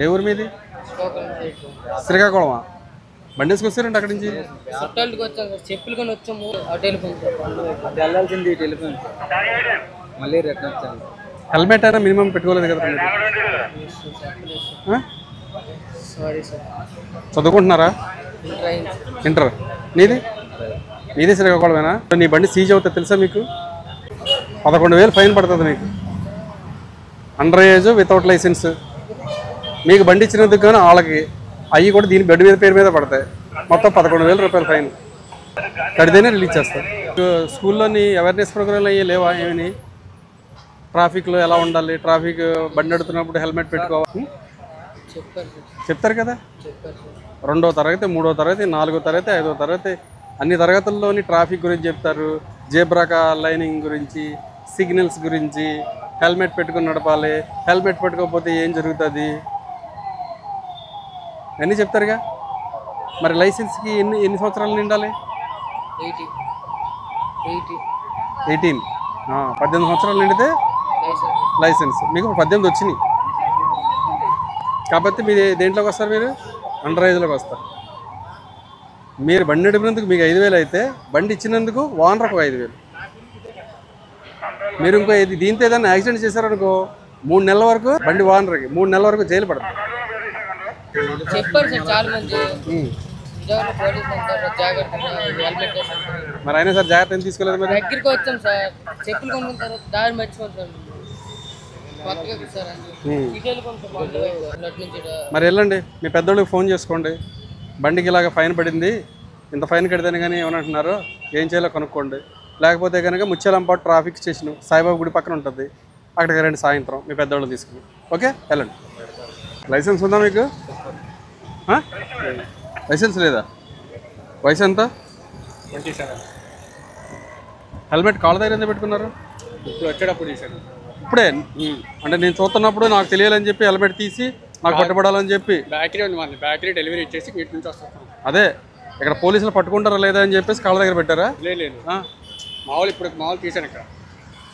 ఏ ఊరు మీది? శ్రీకాకుళమా? బండి వేసుకొస్తారండి అక్కడి నుంచి? చెప్పులు కొని వచ్చాము. వెళ్ళాల్సింది టెలిఫోన్ మళ్ళీ రిటర్న్ వచ్చాను. హెల్మెట్ అయినా మినిమం పెట్టుకోలేదు కదా? Sorry sir. చదువుకుంటున్నారా? ఇంటర్. నీది శ్రీకాకుళమేనా? నీ బండి సీజ్ అవుతుంది తెలుసా మీకు? 11,000 ఫైన్ పడుతుంది మీకు. Under age, without licence. మీకు బండి ఇచ్చినందుకు కానీ వాళ్ళకి అవి కూడా దీని బండి మీద పేరు మీద పడతాయి. మొత్తం 11,000 రూపాయల ఫైన్ కడితేనే రిలీజ్ చేస్తారు. స్కూల్లోని అవేర్నెస్ ప్రోగ్రాంలు అయ్యి లేవా? ఏమని ట్రాఫిక్లో ఎలా ఉండాలి, ట్రాఫిక్ బండి నడుతున్నప్పుడు హెల్మెట్ పెట్టుకోవాలి చెప్తారు కదా? 2వ తరగతి, 3వ తరగతి, 4వ తరగతి, 5వ తరగతి అన్ని తరగతుల్లోని ట్రాఫిక్ గురించి చెప్తారు. జేబ్రా లైనింగ్ గురించి, సిగ్నల్స్ గురించి, హెల్మెట్ పెట్టుకుని నడపాలి, హెల్మెట్ పెట్టుకోకపోతే ఏం జరుగుతుంది అన్నీ చెప్తారుగా. మరి లైసెన్స్కి ఎన్ని సంవత్సరాలు నిండాలి? 18. 18 సంవత్సరాలు నిండితే లైసెన్స్. మీకు 18 వచ్చినాయి కాబట్టి మీరు దేంట్లోకి వస్తారు? మీరు అండర్ ఏజ్లోకి వస్తారు. మీరు బండి నడిపినందుకు మీకు 5,000 అయితే బండి ఇచ్చినందుకు ఓనర్కు 5,000. మీరు ఇంకో దీంతో ఏదైనా యాక్సిడెంట్ చేశారనుకో 3 నెలల వరకు బండి ఓనర్కి 3 నెలల వరకు జైలు పడుతుంది. చెప్పారు సార్ చాలా మంది. మరి అయినా సార్ జాగ్రత్త ఏం తీసుకోలేదు? మరి దగ్గరికి వచ్చాం సార్, చెప్పులు కొనుక్కున్న తర్వాత దారి మర్చిపోతాం సార్. మరి వెళ్ళండి, మీ పెద్దోళ్ళకి ఫోన్ చేసుకోండి. బండికి ఇలాగ ఫైన్ పడింది, ఇంత ఫైన్ కడితేనే కానీ ఏమనంటున్నారు, ఏం చేయాలో కనుక్కోండి. లేకపోతే కనుక ముత్యాలంపాటు ట్రాఫిక్ స్టేషన్ సాయిబాబా గుడి పక్కన ఉంటుంది, అక్కడికి రండి సాయంత్రం మీ పెద్దోళ్ళు తీసుకుని. ఓకే, వెళ్ళండి. లైసెన్స్ ఉందా మీకు? లైసెన్స్ లేదా? వయసు ఎంత? 27. హెల్మెట్ కాళ్ళ దగ్గర ఎంత పెట్టుకున్నారు? ఇప్పుడు వచ్చేటప్పుడు తీసాను. ఇప్పుడే అంటే నేను చూస్తున్నప్పుడు నాకు తెలియాలని చెప్పి హెల్మెట్ తీసి నాకు పట్టుబడాలని చెప్పి బ్యాటరీ ఉంది, మన బ్యాటరీ డెలివరీ ఇచ్చేసి వీటి నుంచి వస్తాం. అదే ఇక్కడ పోలీసులు పట్టుకుంటారా లేదా అని చెప్పేసి కాళ్ళ దగ్గర పెట్టారా? లేదు మామూలు ఇప్పుడు మామూలు తీసాను. ఇక్కడ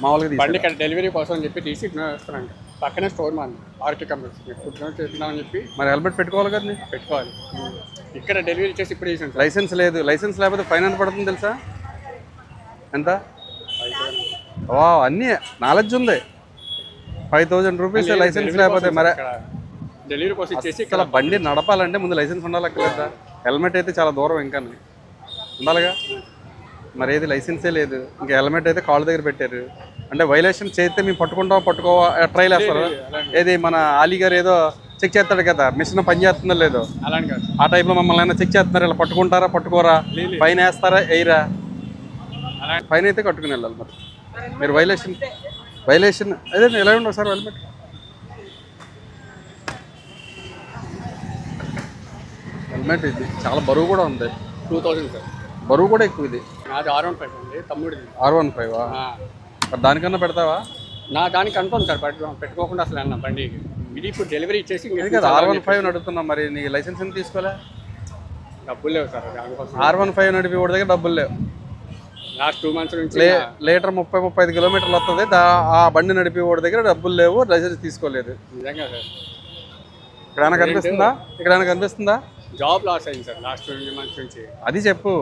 మామూలుగా బండి ఇక్కడ డెలివరీ కోసం అని చెప్పి తీసి వస్తానండి. పక్కనే స్టోర్ మాది ఆర్టీ కంపెనీ చెప్తున్నామని చెప్పి. మరి హెల్మెట్ పెట్టుకోవాలి కదా? పెట్టుకోవాలి. ఇక్కడ డెలివరీ ఇచ్చేసి ఇప్పుడు తీసాను. లైసెన్స్ లేదు. లైసెన్స్ లేకపోతే ఫైన్ ఎంత పడుతుంది తెలుసా? ఎంత? అన్నీ నాలెడ్జ్ ఉంది. 5,000 రూపీస్ లైసెన్స్ లేకపోతే. మరి డెలివరీ కోసం ఇచ్చేసి ఇక్కడ బండి నడపాలంటే ముందు లైసెన్స్ ఉండాలక్కర్లేదా? హెల్మెట్ అయితే చాలా దూరం ఇంకా ఉండాలిగా. మరి ఏది లైసెన్సే లేదు, ఇంకా హెల్మెట్ అయితే కాళ్ళ దగ్గర పెట్టారు. అంటే వైలేషన్ చేస్తే మేము పట్టుకోవా ట్రైల్ వేస్తారు. ఏది మన ఆలీ గారు ఏదో చెక్ చేస్తాడు కదా, మిషన్ పని చేస్తుందో లేదో, అలాంటి కాదు. ఆ టైప్లో మమ్మల్ని అయినా చెక్ చేస్తున్నారు. ఇలా పట్టుకుంటారా పట్టుకోరా, ఫైన్ వేస్తారా వేయరా? ఫైన్ అయితే కట్టుకుని వెళ్ళాలి. మరి మీరు వైలేషన్ అదే ఎలా ఉండవు సార్ హెల్మెట్? హెల్మెట్ ఇది చాలా బరువు కూడా ఉంది. 2000 సార్. బరువు కూడా ఎక్కువ. ఇది నాది R15 అండి, తమ్ముడిది. R15. మరి దానికన్నా పెడతావా? నా దానికి కన్ఫర్మ్ సార్, పెట్టుకోకుండా అసలు అన్న బండికి. ఇది ఇప్పుడు డెలివరీ ఇచ్చేసి R15 నడుపుతున్నా. మరి నీ లైసెన్స్ ఎందుకు తీసుకోలే? డబ్బులు లేవు సార్ దానికోసం. R15 నడిపి వాడి దగ్గర డబ్బులు లేవు. లాస్ట్ 2 మంత్స్ నుంచి లీటర్ 30-35 కిలోమీటర్లు వస్తుంది. ఆ బండి నడిపి వాడి దగ్గర డబ్బులు లేవు, లైసెన్స్ తీసుకోలేదు. నిజంగా సార్. ఇక్కడైనా కనిపిస్తుందా? జాబ్ లాస్ అయింది సార్ లాస్ట్ 2 మంత్స్ నుంచి. అది చెప్పు,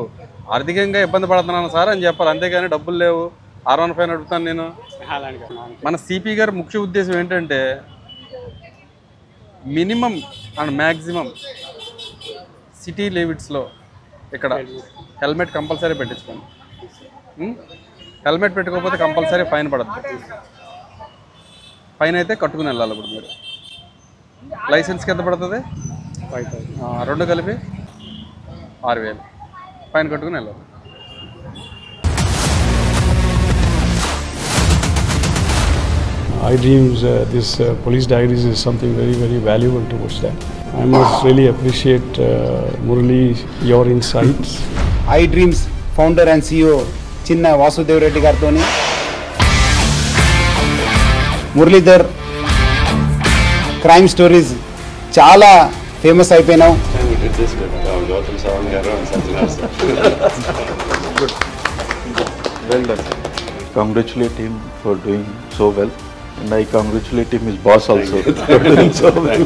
ఆర్థికంగా ఇబ్బంది పడుతున్నాను సార్ అని చెప్పాలి. అంతేగాని డబ్బులు లేవు R15 నడుపుతాను నేను. మన సిపి గారి ముఖ్య ఉద్దేశం ఏంటంటే మినిమం అండ్ మ్యాక్సిమం సిటీ లిమిట్స్లో ఇక్కడ హెల్మెట్ కంపల్సరీ పెట్టించుకోండి. హెల్మెట్ పెట్టుకోకపోతే కంపల్సరీ ఫైన్ పడుతుంది. ఫైన్ అయితే కట్టుకుని వెళ్ళాలి. ఇప్పుడు మీరు లైసెన్స్కి ఎంత పడుతుంది? 5,000. 2 కలిపి 6,000 ఫైన్ కట్టుకుని వెళ్ళాలి. iDreams, this police diaries is something very, very valuable towards that. I must really appreciate Murali, your insights. iDreams founder and CEO Chinna Vasudev Reddy Gartoni, Muralidhar crime stories చాలా famous అయిపోయినావు. Well done. Congratulate him for doing so well, and I congratulate him, his boss also, for doing so well.